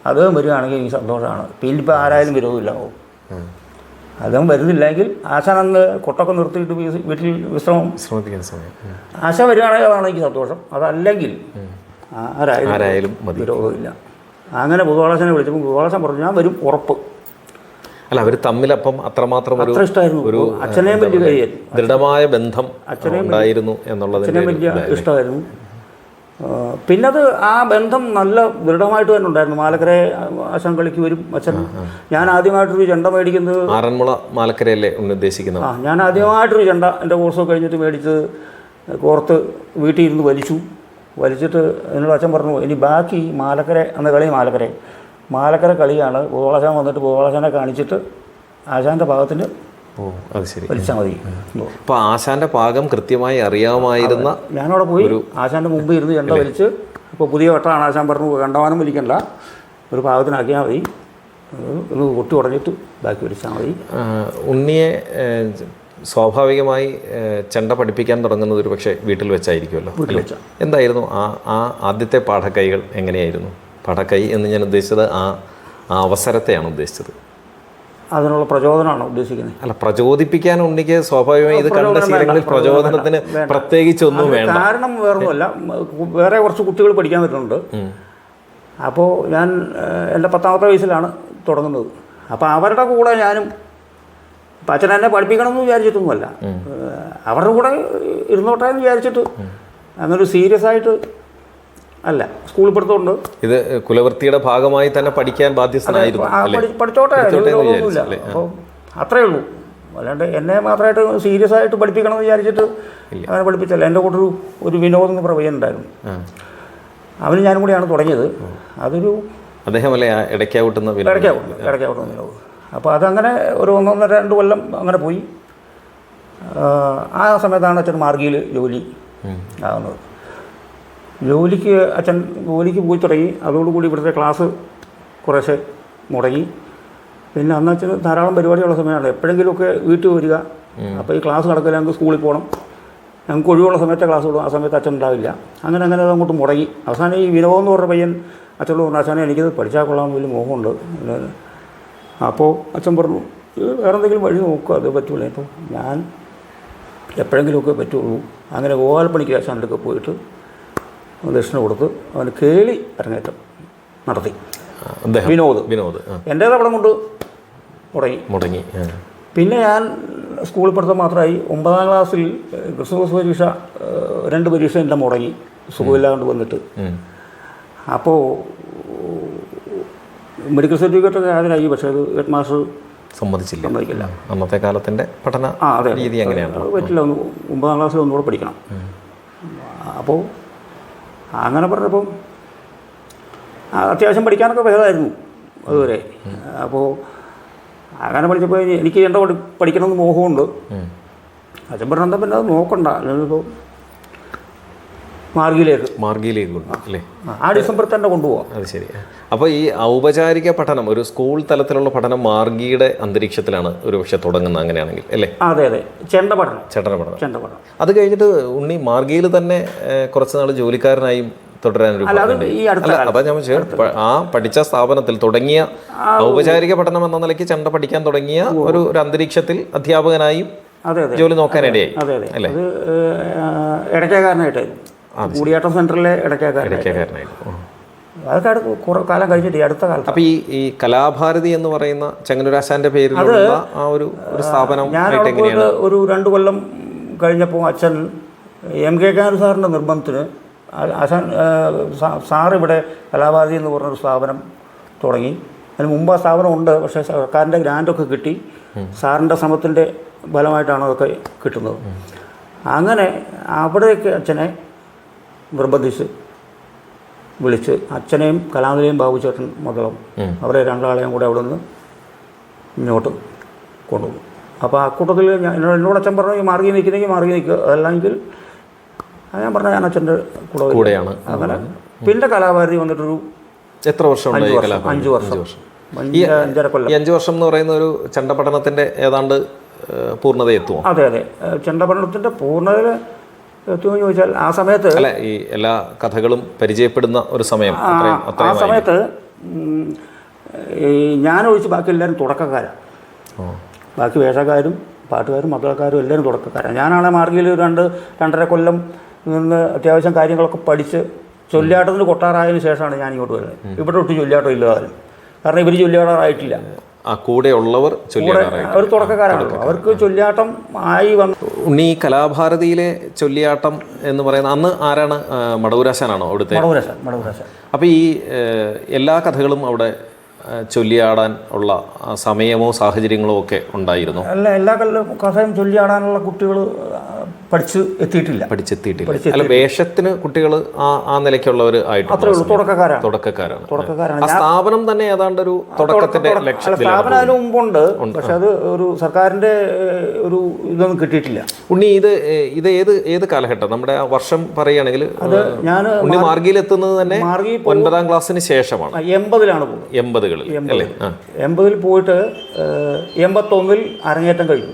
അദ്ദേഹം വരികയാണെങ്കിൽ എനിക്ക് സന്തോഷമാണ്. പിന്നെ ഇപ്പോൾ ആരായാലും വിരോധമില്ലാവും. അദ്ദേഹം വരുന്നില്ലെങ്കിൽ ആശാൻ അന്ന് കൊട്ടൊക്കെ നിർത്തിയിട്ട് വീട്ടിൽ വിശ്രമിക്കാൻ സമയം ആശാൻ വരികയാണെങ്കിൽ അതാണ് എനിക്ക് സന്തോഷം. അതല്ലെങ്കിൽ ആരായാലും വിരോധമില്ല. അങ്ങനെ പൊതുവാളാശനെ വിളിച്ചപ്പോൾ പൊതുവാളാശൻ പറഞ്ഞു, ഞാൻ വരും ഉറപ്പ്. അല്ല, അവർ തമ്മിലപ്പം അത്രമാത്രം അത്ര ഇഷ്ടമായിരുന്നു. ഒരു അച്ഛനെയും വലിയ കാര്യമായിരുന്നു, ദൃഢമായ ബന്ധം ഉണ്ടായിരുന്നു എന്നുള്ളത് അച്ഛനെയും വലിയ ഇഷ്ടമായിരുന്നു. പിന്നത് ആ ബന്ധം നല്ല ദൃഢമായിട്ട് തന്നെ ഉണ്ടായിരുന്നു. മാലക്കര ആശാൻ കളിക്ക് വരും അച്ഛൻ. ഞാൻ ആദ്യമായിട്ടൊരു ചെണ്ട മേടിക്കുന്നത് ആറന്മുള മാലക്കരയല്ലേ ഉദ്ദേശിക്കുന്നത്? ഞാൻ ആദ്യമായിട്ടൊരു ചെണ്ട എൻ്റെ കോഴ്സൊക്കെ കഴിഞ്ഞിട്ട് മേടിച്ച് കോർത്ത് വീട്ടിൽ ഇരുന്ന് വലിച്ചിട്ട് എന്നോട് അച്ഛൻ പറഞ്ഞു, ഇനി ബാക്കി മാലക്കര എന്ന കളി മാലക്കര കളിയാണ്. ഭൂവാളാശാൻ വന്നിട്ട് ഭൂവാളാശാനെ കാണിച്ചിട്ട് ആശാൻ്റെ പാകത്തിന് വലിച്ചാൽ മതി. അപ്പോൾ ആശാൻ്റെ പാകം കൃത്യമായി അറിയാമായിരുന്ന ഞാനവിടെ പോയി ആശാൻ്റെ മുമ്പ് ഇരുന്ന് ചെണ്ട വലിച്ച്, ഇപ്പോൾ പുതിയ വട്ടമാണ് ആശാൻ പറഞ്ഞു, കണ്ടവാനം വലിക്കണ്ട, ഒരു പാകത്തിനാക്കിയാൽ മതി, ഒന്ന് കൊട്ടി ഉടഞ്ഞിട്ട് ബാക്കി വലിച്ചാൽ മതി. ഉണ്ണിയെ സ്വാഭാവികമായി ചെണ്ട പഠിപ്പിക്കാൻ തുടങ്ങുന്നത് ഒരു പക്ഷേ വീട്ടിൽ വെച്ചായിരിക്കുമല്ലോ. എന്തായിരുന്നു ആ ആദ്യത്തെ പാഠക്കൈകൾ എങ്ങനെയായിരുന്നു? പാഠക്കൈ എന്ന് ഞാൻ ഉദ്ദേശിച്ചത് ആ അവസരത്തെയാണ് ഉദ്ദേശിച്ചത്. അതിനുള്ള പ്രചോദനമാണ് ഉദ്ദേശിക്കുന്നത്. അല്ല, പ്രചോദിപ്പിക്കാൻ ഉണ്ണിക്ക് സ്വാഭാവികമായി ഇത് കണ്ട ശീലങ്ങളിൽ പ്രചോദനത്തിന് പ്രത്യേകിച്ചൊന്നും വേണ്ട. കാരണം വേറൊന്നുമല്ല, വേറെ കുറച്ച് കുട്ടികൾ പഠിക്കാൻ വരുന്നുണ്ട്. അപ്പോൾ ഞാൻ എൻ്റെ 10ാമത്തെ വയസ്സിലാണ് തുടങ്ങുന്നത്. അപ്പോൾ അവരുടെ കൂടെ ഞാനും, അപ്പം അച്ഛൻ എന്നെ പഠിപ്പിക്കണമെന്ന് വിചാരിച്ചിട്ടൊന്നുമല്ല, അവരുടെ കൂടെ ഇരുന്നോട്ടെ എന്ന് വിചാരിച്ചിട്ട്, അങ്ങനെ സീരിയസ് ആയിട്ട് അല്ല. സ്കൂളിൽ പഠിത്തമുണ്ട്, ഇത് കുലവൃത്തിയുടെ ഭാഗമായി തന്നെ പഠിക്കാൻ ബാധ്യസ്ഥനായിരുന്നു. പഠിച്ചോട്ടെ, ഒന്നുമില്ല. അപ്പോൾ അത്രയേ ഉള്ളൂ. അല്ലാണ്ട് എന്നെ മാത്രമായിട്ട് സീരിയസ് ആയിട്ട് പഠിപ്പിക്കണമെന്ന് വിചാരിച്ചിട്ട് അങ്ങനെ പഠിപ്പിച്ചല്ല. എൻ്റെ കൂടെ ഒരു വിനോദം എന്ന് പയ്യനുണ്ടായിരുന്നു, അവന് ഞാനും കൂടിയാണ് തുടങ്ങിയത്. അതൊരു അദ്ദേഹമല്ലേ ഇടയ്ക്കാവൂട്ടുന്ന വിനോദം. അപ്പോൾ അതങ്ങനെ ഒരു 1-1.5-2 കൊല്ലം അങ്ങനെ പോയി. ആ സമയത്താണ് അച്ഛൻ മാർഗിയിൽ ജോലി ആകുന്നത്. അച്ഛൻ ജോലിക്ക് പോയി തുടങ്ങി. അതോടുകൂടി ഇവിടുത്തെ ക്ലാസ് കുറേശ്ശെ മുടങ്ങി. പിന്നെ അന്ന് അച്ഛന് ധാരാളം പരിപാടിയുള്ള സമയമാണ്. എപ്പോഴെങ്കിലുമൊക്കെ വീട്ടിൽ വരിക, അപ്പോൾ ഈ ക്ലാസ് നടക്കില്ല, ഞങ്ങൾക്ക് സ്കൂളിൽ പോകണം, ഞങ്ങൾക്ക് ഒഴിവുള്ള സമയത്തെ ക്ലാസ് വിടും, ആ സമയത്ത് അച്ഛൻ ഉണ്ടാവില്ല. അങ്ങനെ അതങ്ങോട്ട് മുടങ്ങി. അവസാനം ഈ വിനോദം എന്ന് പറഞ്ഞ പയ്യൻ അച്ഛനോട് പറഞ്ഞു, അച്ഛനെ എനിക്കത് പഠിച്ചാൽ കൊള്ളാമെന്ന് വലിയ മോഹമുണ്ട്. അപ്പോൾ അച്ഛൻ പറഞ്ഞു, വേറെ എന്തെങ്കിലും വഴി നോക്കുക, അത് പറ്റൂല. അപ്പോൾ ഞാൻ എപ്പോഴെങ്കിലുമൊക്കെ പറ്റുള്ളൂ. അങ്ങനെ ഗോപാലപ്പണിക്ക് അച്ഛൻ്റെ അടുത്ത് പോയിട്ട് ദക്ഷിണ കൊടുത്ത് അവന് കേളി അരങ്ങേറ്റം നടത്തി. വിനോദ് എൻ്റേത് അവിടെ കൊണ്ട് മുടങ്ങി. പിന്നെ ഞാൻ സ്കൂളിൽ പഠിത്തം മാത്രമായി. 9ാം ക്ലാസ്സിൽ ക്രിസ്മസ് പരീക്ഷ 2 പരീക്ഷ എൻ്റെ മുടങ്ങി, സുഖമില്ലാണ്ട് വന്നിട്ട്. അപ്പോൾ മെഡിക്കൽ സർട്ടിഫിക്കറ്റൊക്കെ ഹാജരായി, പക്ഷേ അത് ഹെഡ് മാസ്റ്റർ സമ്മതിക്കില്ല. അന്നത്തെ കാലത്തിൻ്റെ പഠന രീതി അങ്ങനെയാണ്, പറ്റില്ല, 9ാം ക്ലാസ്സിൽ ഒന്നുകൂടെ പഠിക്കണം. അപ്പോൾ അങ്ങനെ പറഞ്ഞപ്പം അത്യാവശ്യം പഠിക്കാനൊക്കെ ഭേദമായിരുന്നു അതുവരെ. അപ്പോൾ അങ്ങനെ പഠിച്ചപ്പോൾ എനിക്ക് എൻ്റെ പഠിക്കണമെന്ന് മോഹമുണ്ട്. അച്ഛൻ പറഞ്ഞാൽ പിന്നെ അത് നോക്കണ്ട, ഇപ്പോൾ മാർഗിയിലേക്ക് കൊണ്ട് അല്ലേ, ആ ഡിസംബറിൽ തന്നെ കൊണ്ടുപോകാം. അത് ശരി. അപ്പോൾ ഈ ഔപചാരിക പഠനം, ഒരു സ്കൂൾ തലത്തിലുള്ള പഠനം മാർഗിയുടെ അന്തരീക്ഷത്തിലാണ് ഒരു പക്ഷെ തുടങ്ങുന്നത് അങ്ങനെയാണെങ്കിൽ അല്ലേ? അതെ അതെ, ചെണ്ട പഠനം. അത് കഴിഞ്ഞിട്ട് ഉണ്ണി മാർഗിയിൽ തന്നെ കുറച്ച് നാൾ ജോലിക്കാരനായും തുടരാനൊരു അതാ ഞാൻ ആ പഠിച്ച സ്ഥാപനത്തിൽ തുടങ്ങിയ ഔപചാരിക പഠനം എന്ന നിലയ്ക്ക് ചെണ്ട പഠിക്കാൻ തുടങ്ങിയ ഒരു അന്തരീക്ഷത്തിൽ അധ്യാപകനായും ജോലി നോക്കാനിടയായി അല്ലേ? ഇടയ്ക്കാരനായിട്ട് കൂടിയാട്ടം സെന്ററിലെ ഇടയ്ക്കാരനായിട്ട് അതൊക്കെ കുറെ കാലം കഴിഞ്ഞിട്ട് അടുത്ത കാലത്ത്. അപ്പോൾ ഈ കലാഭാരതി എന്ന് പറയുന്ന ചെങ്ങന്നൂരാശാന്റെ പേരിലുള്ള ആ ഒരു സ്ഥാപനം ഞാൻ ഒരു 2 കൊല്ലം കഴിഞ്ഞപ്പോൾ അച്ഛൻ MK സാറിൻ്റെ നിർബന്ധത്തിന് ആശാൻ സാർ ഇവിടെ കലാഭാരതി എന്ന് പറഞ്ഞൊരു സ്ഥാപനം തുടങ്ങി. അതിന് മുമ്പ് ആ സ്ഥാപനം ഉണ്ട്, പക്ഷേ സർക്കാരിൻ്റെ ഗ്രാൻഡൊക്കെ കിട്ടി. സാറിൻ്റെ ശ്രമത്തിൻ്റെ ഫലമായിട്ടാണ് അതൊക്കെ കിട്ടുന്നത്. അങ്ങനെ അവിടേക്ക് അച്ഛനെ നിർബന്ധിച്ച് വിളിച്ച് അച്ഛനെയും കലാനിലയും ബാബുചേട്ടൻ മുതലും അവരെ 2 ആളെയും കൂടെ അവിടെ നിന്ന് ഇങ്ങോട്ട് കൊണ്ടുപോകും. അപ്പോൾ ആ കൂട്ടത്തിൽ എന്നോട് അച്ഛൻ പറഞ്ഞു, ഈ മാർഗി നിൽക്കുന്നെങ്കിൽ മാർഗി നിൽക്കുക, അതല്ലെങ്കിൽ ഞാൻ പറഞ്ഞ ഞാൻ അച്ഛൻ്റെ കൂടെയാണ്. അങ്ങനെ പിന്നെ കലാഭാരതി വന്നിട്ടൊരു എത്ര വർഷം? 5 വർഷം. 5.5 കൊല്ലം. 5 വർഷം എന്ന് പറയുന്ന ഒരു ചെണ്ട പഠനത്തിൻ്റെ ഏതാണ്ട് പൂർണ്ണത എത്തുമോ? അതെ അതെ, ചെണ്ട പഠനത്തിൻ്റെ പൂർണ്ണതയിൽ എത്തുമെന്ന് ചോദിച്ചാൽ ആ സമയത്ത് അല്ല, ഈ എല്ലാ കഥകളും പരിചയപ്പെടുന്ന ഒരു സമയം. ആ സമയത്ത് ഞാനൊഴിച്ച് ബാക്കി എല്ലാവരും തുടക്കക്കാരാണ്. ബാക്കി വേഷക്കാരും പാട്ടുകാരും മക്കളക്കാരും എല്ലാവരും തുടക്കക്കാരാണ്. ഞാനാണെ മാർഗിയിൽ 2.5 കൊല്ലം നിന്ന് അത്യാവശ്യം കാര്യങ്ങളൊക്കെ പഠിച്ച് ചൊല്ലിയാട്ടത്തിന് കൊട്ടാറായതിനു ശേഷമാണ് ഞാൻ ഇങ്ങോട്ട് വരുന്നത്. ഇവിടെ ഒട്ടും ചൊല്ലിയാട്ടം ഇല്ലാതാലും, കാരണം ഇവർ ചൊല്ലിയാടാറായിട്ടില്ല. ആ കൂടെയുള്ളവർ അവർ തുടക്കക്കാരാണല്ലോ, അവർക്ക് ചൊല്ലിയാട്ടം ആയി വന്നു. ഉണ്ണി, കലാഭാരതിയിലെ ചൊല്ലിയാട്ടം എന്ന് പറയുന്ന അന്ന് ആരാണ്? മടവൂരാശാനാണോ അവിടുത്തെ? മടവൂരാശാൻ. അപ്പോൾ ഈ എല്ലാ കഥകളും അവിടെ ചൊല്ലിയാടാൻ ഉള്ള സമയമോ സാഹചര്യങ്ങളോ ഒക്കെ ഉണ്ടായിരുന്നു? അല്ല, എല്ലാ കഥയും ചൊല്ലിയാടാനുള്ള കുട്ടികൾ പഠിച്ചെത്തിയിട്ടില്ല. അല്ല, വേഷത്തിന് കുട്ടികൾ ആ നിലയ്ക്കുള്ളവർ ആയിട്ട് തുടക്കക്കാരാണ്. ആ സ്ഥാപനം തന്നെ ഏതാണ്ട് ഒരു തുടക്കത്തിന്റെ സ്ഥാപനം അതിന് മുമ്പുണ്ട്, പക്ഷെ അത് ഒരു സർക്കാരിന്റെ ഒരു ഇതൊന്നും കിട്ടിയിട്ടില്ല. ഉണ്ണി, ഇത് ഏത് കാലഘട്ടം? നമ്മുടെ ആ വർഷം പറയുകയാണെങ്കിൽ ഞാൻ ഉണ്ണി മാർഗിയിൽ എത്തുന്നത് തന്നെ 9ാം ക്ലാസ്സിന് ശേഷമാണ്. 80-ലാണ് പോകുന്നത്. 80-ൽ പോയിട്ട് 81-ൽ അരങ്ങേറ്റം കഴിഞ്ഞു.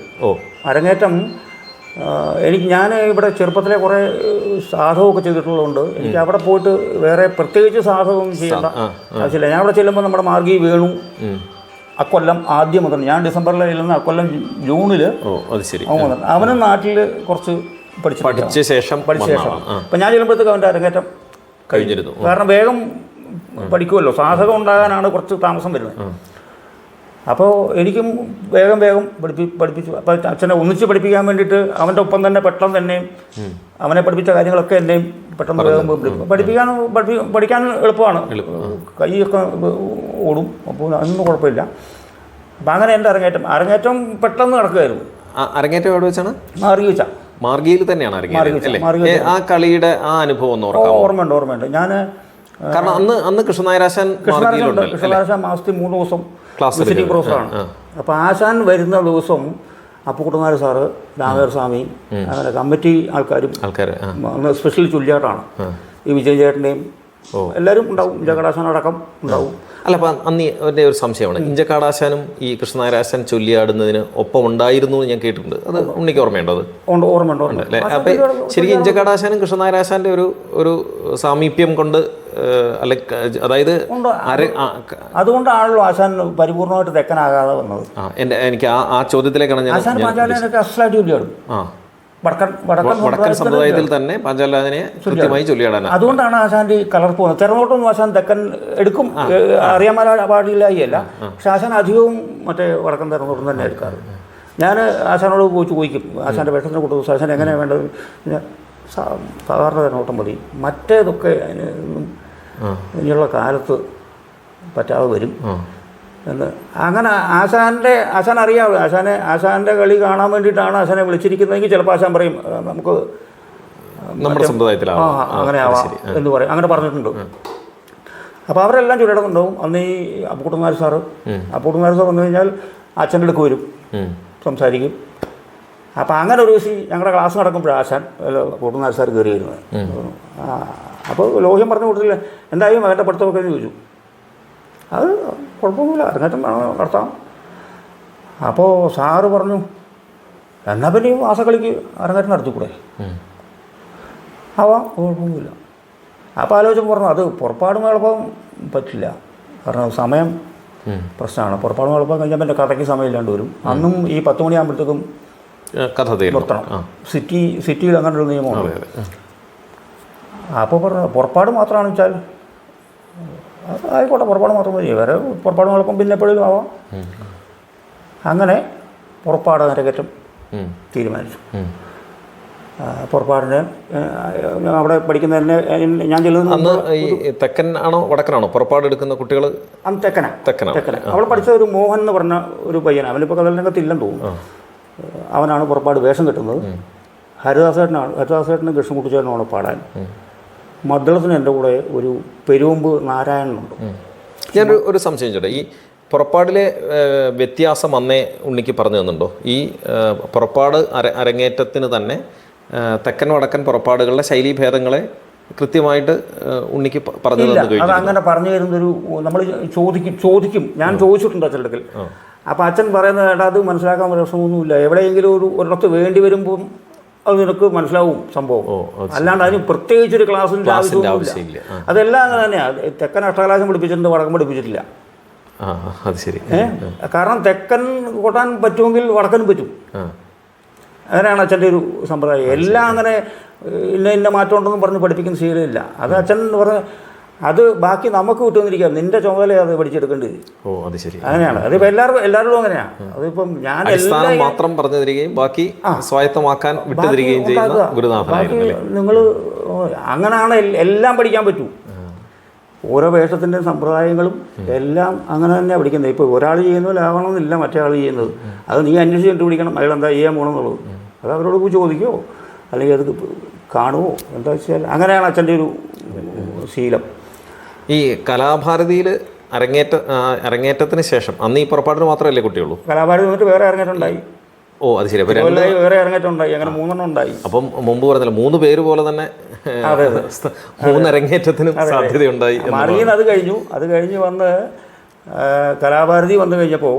അരങ്ങേറ്റം ഞാൻ ഇവിടെ ചെറുപ്പത്തിലെ കുറേ സാധകമൊക്കെ ചെയ്തിട്ടുള്ളതുകൊണ്ട് എനിക്ക് അവിടെ പോയിട്ട് വേറെ പ്രത്യേകിച്ച് സാധകമൊന്നും ചെയ്യേണ്ട ആവശ്യമില്ല. ഞാൻ അവിടെ ചെല്ലുമ്പോൾ നമ്മുടെ മാർഗി വേണു അക്കൊല്ലം ആദ്യം മുതൽ, ഞാൻ ഡിസംബറിൽ ചെല്ലുന്ന അക്കൊല്ലം ജൂണിൽ അവനും നാട്ടിൽ കുറച്ച് പഠിച്ച ശേഷം അപ്പം ഞാൻ ചെല്ലുമ്പോഴത്തേക്ക് അവൻ്റെ അരങ്ങേറ്റം കഴിഞ്ഞിരുന്നു. കാരണം വേഗം പഠിക്കുമല്ലോ, സാധകം ഉണ്ടാകാനാണ് കുറച്ച് താമസം വരുന്നത്. അപ്പോൾ എനിക്കും വേഗം പഠിപ്പിച്ചു. അപ്പോൾ അച്ഛനെ ഒന്നിച്ച് പഠിപ്പിക്കാൻ വേണ്ടിയിട്ട് അവൻ്റെ ഒപ്പം തന്നെ പെട്ടെന്ന് തന്നെയും അവനെ പഠിപ്പിച്ച കാര്യങ്ങളൊക്കെ എന്നെയും പെട്ടെന്ന് വേഗം പഠിക്കാൻ എളുപ്പമാണ്, കൈയൊക്കെ ഓടും, അപ്പോൾ അതൊന്നും കുഴപ്പമില്ല. അപ്പം അങ്ങനെ എൻ്റെ അരങ്ങേറ്റം പെട്ടെന്ന് നടക്കുമായിരുന്നു. അരങ്ങേറ്റം എവിടെ വെച്ചാണ്? മാർഗിയിൽ തന്നെയാണ് അരങ്ങേറ്റം. ആ കളിയുടെ ആ അനുഭവം ഓർമ്മയുണ്ട്. ഞാൻ കാരണം അന്ന് കൃഷ്ണനായരാശാൻ മാസത്തിൽ 3 ദിവസം വിസിറ്റിംഗ് പ്രോഗ്രാമാണ്. അപ്പോൾ ആശാൻ വരുന്ന ദിവസം അപ്പുക്കുട്ടനാർ സാറ്, രാമേർ സ്വാമി, അങ്ങനെ കമ്മിറ്റി ആൾക്കാരും അന്ന് സ്പെഷ്യൽ ചൊല്ലിയാട്ടാണ്. ഈ വിജയചേട്ടൻ്റെയും എല്ലാവരും ഉണ്ടാവും, ഇഞ്ചക്കാടാശാൻ അടക്കം ഉണ്ടാവും. അല്ല, അപ്പം അന്ന് എൻ്റെ ഒരു സംശയമാണ്, ഇഞ്ചക്കാടാശാനും ഈ കൃഷ്ണനായരാശാൻ ചൊല്ലിയാടുന്നതിന് ഒപ്പം ഉണ്ടായിരുന്നു എന്ന് ഞാൻ കേട്ടിട്ടുണ്ട്. അത് ഉണ്ണിക്ക് ഓർമ്മയുണ്ടോ? ഓർമ്മയുണ്ട് അല്ലേ? അപ്പം ശരിക്കും ഇഞ്ചക്കാടാശാനും കൃഷ്ണനായരാശാൻ്റെ ഒരു സാമീപ്യം കൊണ്ട് അതായത് അതുകൊണ്ടാണല്ലോ ആശാൻ പരിപൂർണമായിട്ട് തെക്കനാകാതെ വന്നത്. എനിക്ക് ആ ചോദ്യത്തിലേക്കാണ് വടക്കൻ സമുദായത്തിൽ തന്നെ പാഞ്ചാലാദിനെ കൃത്യമായി ചൊല്ലിയാടാൻ. അതുകൊണ്ടാണ് ആശാന്റെ കളർ പോകുന്നത്. തെരഞ്ഞോട്ടൊന്നും ആശാൻ തെക്കൻ എടുക്കും, അറിയാൻ പാടില്ലായല്ല. പക്ഷെ ആശാൻ അധികവും മറ്റേ വടക്കൻ തെരഞ്ഞോട്ടം തന്നെ എടുക്കാറ്. ഞാൻ ആശാനോട് ചോദിക്കും, ആശാന്റെ വേഷത്തിന് കൊടുത്തു ആശാൻ എങ്ങനെയാണ് വേണ്ടത്? സാധാരണ തെരഞ്ഞോട്ടം മതി, മറ്റേതൊക്കെ ഇനിയുള്ള കാലത്ത് പറ്റാതെ വരും എന്ന്. അങ്ങനെ ആശാൻ അറിയാമല്ലോ, ആശാൻ്റെ കളി കാണാൻ വേണ്ടിയിട്ടാണ് ആശാനെ വിളിച്ചിരിക്കുന്നതെങ്കിൽ ചിലപ്പോൾ ആശാൻ പറയും നമുക്ക് നമ്മുടെ സമുദായത്തിലാണ് അങ്ങനെ ആവാം എന്ന് പറയും. അങ്ങനെ പറഞ്ഞിട്ടുണ്ട്. അപ്പോൾ അവരെല്ലാം ചൊല്ലിടത്തുണ്ടാവും. അന്ന് ഈ അപ്പൂട്ടന്മാർ സാറ് വന്നു കഴിഞ്ഞാൽ അച്ഛൻ്റെ അടുക്ക് വരും, സംസാരിക്കും. അപ്പോൾ അങ്ങനെ ഒരു ദിവസം ഞങ്ങളുടെ ക്ലാസ് നടക്കുമ്പോഴാണ് ആശാൻ അപ്പൂട്ടന്മാർ സാർ കയറി വരുന്നത്. അപ്പോൾ ലോഹ്യം പറഞ്ഞ കൂട്ടത്തില്ല എന്തായാലും മകൻ്റെ പഠിത്തമൊക്കെ ചോദിച്ചു. അത് കുഴപ്പമൊന്നുമില്ല, അരങ്ങേറ്റം നടത്താം. അപ്പോൾ സാറ് പറഞ്ഞു എന്നാൽ പിന്നെ ഈ മാസക്കളിക്ക് അരങ്ങേറ്റം നടത്തിക്കൂടെ? കുഴപ്പമൊന്നുമില്ല. അപ്പോൾ ആലോചിച്ച് പറഞ്ഞു അത് പുറപ്പാട് മേളപ്പം പറ്റില്ല, കാരണം സമയം പ്രശ്നമാണ്. പുറപ്പാട് മേളപ്പം കഴിഞ്ഞാൽ പിന്നെ കഥയ്ക്ക് സമയമില്ലാണ്ട് വരും. അന്നും ഈ 10 മണിയാകുമ്പോഴത്തേക്കും കഥ നിർത്തണം. സിറ്റിയിൽ അങ്ങനെ ഒരു നിയമമാണ്. അപ്പോൾ പറഞ്ഞു പുറപ്പാട് മാത്രമാണെന്ന് വെച്ചാൽ ആയിക്കോട്ടെ, പുറപ്പാട് മാത്രം മതി, വേറെ പുറപ്പാട് മേളപ്പം പിന്നെ എപ്പോഴും ആവാം. അങ്ങനെ പുറപ്പാട് അരങ്ങേറ്റം തീരുമാനിച്ചു. പുറപ്പാടിന് അവിടെ പഠിക്കുന്നതിന് ഞാൻ ചെല്ലുന്ന തെക്കൻ ആണോ വടക്കനാണോ പുറപ്പാട് എടുക്കുന്ന കുട്ടികൾ? അന്ന് തെക്കനാണ്. അവിടെ പഠിച്ച ഒരു മോഹൻ എന്ന് പറഞ്ഞ ഒരു പയ്യൻ, അവനിപ്പോൾ കഥരംഗത്ത് ഇല്ലെന്ന് തോന്നുന്നു. അവനാണ് പുറപ്പാട് വേഷം കെട്ടുന്നത്. ഹരിദാസേട്ടന് കൃഷ്ണൻകുട്ടിച്ചേട്ടനാണ് പാടാൻ. മദ്ദളത്തിന് എൻ്റെ കൂടെ ഒരു പെരുവമ്പ് നാരായണനുണ്ട്. ഞാനൊരു സംശയം ചോട്ടെ, ഈ പുറപ്പാടിലെ വ്യത്യാസം അന്നേ ഉണ്ണിക്ക് പറഞ്ഞു തന്നുണ്ടോ? ഈ പുറപ്പാട് അരങ്ങേറ്റത്തിന് തന്നെ തെക്കൻ വടക്കൻ പുറപ്പാടുകളുടെ ശൈലീഭേദങ്ങളെ കൃത്യമായിട്ട് ഉണ്ണിക്ക് പറഞ്ഞു തന്നു? അത് അങ്ങനെ പറഞ്ഞു തരുന്നൊരു നമ്മൾ ചോദിക്കും. ഞാൻ ചോദിച്ചിട്ടുണ്ട് അച്ഛൻ്റെ. അപ്പോൾ അച്ഛൻ പറയുന്നത് കേട്ടാൽ അത് മനസ്സിലാക്കാൻ പ്രശ്നമൊന്നുമില്ല. എവിടെയെങ്കിലും ഒരിടത്ത് വേണ്ടി വരുമ്പം അത് നിനക്ക് മനസ്സിലാവും സംഭവം. അല്ലാണ്ട് അതിന് പ്രത്യേകിച്ചൊരു ക്ലാസ്സിൻ്റെ ആവശ്യമില്ല. അതെല്ലാം അങ്ങനെ തന്നെയാണ്. തെക്കൻ അഷ്ടകലാശം പഠിപ്പിച്ചിട്ടുണ്ട്, വടക്കം പഠിപ്പിച്ചിട്ടില്ല. അത് ശരി. കാരണം തെക്കൻ കൊട്ടാൻ പറ്റുമെങ്കിൽ വടക്കനും പറ്റും. അങ്ങനെയാണ് അച്ഛൻ്റെ ഒരു സമ്പ്രദായം. എല്ലാം അങ്ങനെ ഇന്ന മാറ്റം ഉണ്ടെന്നും പറഞ്ഞ് പഠിപ്പിക്കുന്ന ശീലമില്ല. അത് അച്ഛൻ പറഞ്ഞ അത് ബാക്കി നമുക്ക് വിട്ടുവന്നിരിക്കാം, നിന്റെ ചുമതല അത് പഠിച്ചെടുക്കേണ്ടത്. അത് ശരി. അങ്ങനെയാണ്. അതിപ്പോൾ എല്ലാവരോടും അങ്ങനെയാണ്. അതിപ്പം ഞാൻ എല്ലാം മാത്രം പറഞ്ഞു തരികയും ബാക്കി സ്വായത്തമാക്കാൻ വിട്ടുതരികയും ചെയ്യുന്ന ഗുരുനാഥനായിരുന്നു. നിങ്ങൾ അങ്ങനെയാണ് എല്ലാം പഠിക്കാൻ പറ്റൂ. ഓരോ വേഷത്തിൻ്റെ സമ്പ്രദായങ്ങളും എല്ലാം അങ്ങനെ തന്നെയാണ് പഠിക്കുന്നത്. ഇപ്പോൾ ഒരാൾ ചെയ്യുന്നതിലാവണമെന്നില്ല മറ്റേ ആൾ ചെയ്യുന്നത്. അത് നീ അന്വേഷിച്ച് കണ്ടുപിടിക്കണം അയാൾ എന്താ ചെയ്യാൻ പോകണമെന്നുള്ളത്. അത് അവരോട് പോയി ചോദിക്കുമോ അല്ലെങ്കിൽ അത് കാണുമോ എന്താ വെച്ചാൽ അങ്ങനെയാണ് അച്ഛൻ്റെ ഒരു ശീലം. ഈ കലാഭാരതിയിൽ അരങ്ങേറ്റത്തിന് ശേഷം അന്ന് ഈ പുറപ്പാടിന് മാത്രമല്ലേ കുട്ടിയുള്ളൂ? കലാഭാരതി വന്നിട്ട് വേറെ അരങ്ങേറ്റം ഉണ്ടായി. അത് ശരി. വേറെ അരങ്ങേറ്റം ഉണ്ടായി. അങ്ങനെ 3 ഉണ്ടായി. അപ്പം മുമ്പ് പറഞ്ഞല്ലോ 3 പേര് പോലെ തന്നെ 3 അരങ്ങേറ്റത്തിനും സാധ്യതയുണ്ടായി. അത് കഴിഞ്ഞ് വന്ന് കലാഭാരതി വന്നു കഴിഞ്ഞപ്പോൾ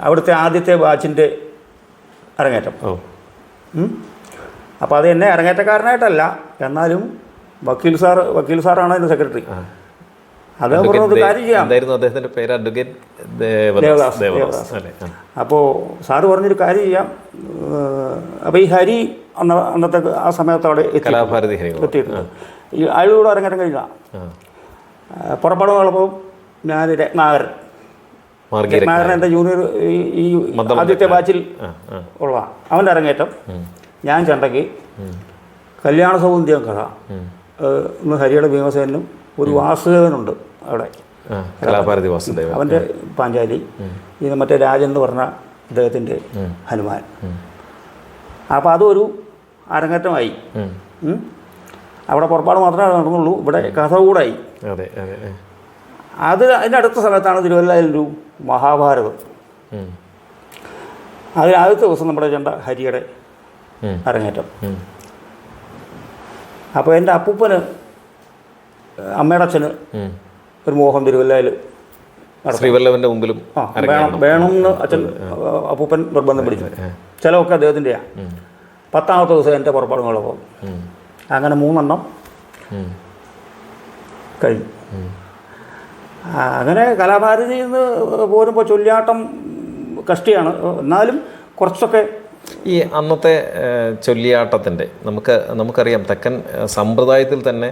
അവിടുത്തെ ആദ്യത്തെ ബാച്ചിൻ്റെ അരങ്ങേറ്റം. അപ്പോൾ അത് എന്നെ അരങ്ങേറ്റക്കാരനായിട്ടല്ല, എന്നാലും വക്കീൽ സാറാണ് അതിൻ്റെ സെക്രട്ടറി. അദ്ദേഹം പറഞ്ഞൊരു കാര്യം ചെയ്യാം. അദ്ദേഹത്തിൻ്റെ പേര് അഡ്വക്കേറ്റ് ദേവദാസ്. അപ്പോൾ സാറ് പറഞ്ഞൊരു കാര്യം ചെയ്യാം. അപ്പോൾ ഈ ഹരി അന്നത്തെ ആ സമയത്ത് അവിടെ എത്തിയിട്ടുണ്ട്. ഈ അയാളൂടെ അരങ്ങേറ്റം കഴിഞ്ഞ പുറപ്പാട് പോയപ്പോൾ ഞാൻ രത്നാകരൻ എൻ്റെ ജൂനിയർ ഈ ആദ്യത്തെ ബാച്ചിൽ ഉള്ള അവൻ്റെ അരങ്ങേറ്റം. ഞാൻ ചണ്ടയ്ക്ക് കല്യാണ സൗന്ദര്യം കഥ. ഇന്ന് ഹരിയുടെ ഭീമസേനും ഒരു വാസുദേവനുണ്ട് അവിടെ, കലാഭാരതി വാസുദേവൻ, അവൻ്റെ പാഞ്ചാലി. ഇത് മറ്റേ രാജൻ എന്ന് പറഞ്ഞ അദ്ദേഹത്തിൻ്റെ ഹനുമാൻ. അപ്പോൾ അതൊരു അരങ്ങേറ്റമായി. അവിടെ പുറപ്പാട് മാത്രമേ നടന്നുള്ളൂ, ഇവിടെ കഥ കൂടായി. അതിൻ്റെ അടുത്ത സമയത്താണ് തിരുവല്ലയിലൊരു മഹാഭാരതം. അതിൽ ആദ്യത്തെ ദിവസം നമ്മുടെ ചെണ്ട ഹരിയുടെ അരങ്ങേറ്റം. അപ്പോൾ എൻ്റെ അപ്പൂപ്പന് അമ്മയുടെ അച്ഛന് ഒരു മോഹം തിരുവല്ലയിൽ ശ്രീവല്ലഭൻ്റെ മുമ്പിലും വേണമെന്ന് അച്ഛൻ അപ്പൂപ്പൻ നിർബന്ധം പിടിച്ചു. ചിലവൊക്കെ അദ്ദേഹത്തിൻ്റെയാണ്. 10ാമത്തെ ദിവസം എൻ്റെ പുറപ്പാട് മേളപ്പം. അങ്ങനെ 3 കഴിഞ്ഞു. അങ്ങനെ കലാഭാരതിയിൽ നിന്ന് പോരുമ്പോൾ ചൊല്ലിയാട്ടം കഷ്ടിയാണ്, എന്നാലും കുറച്ചൊക്കെ ഈ അന്നത്തെ ചൊല്ലിയാട്ടത്തിൻ്റെ നമുക്കറിയാം തെക്കൻ സമ്പ്രദായത്തിൽ തന്നെ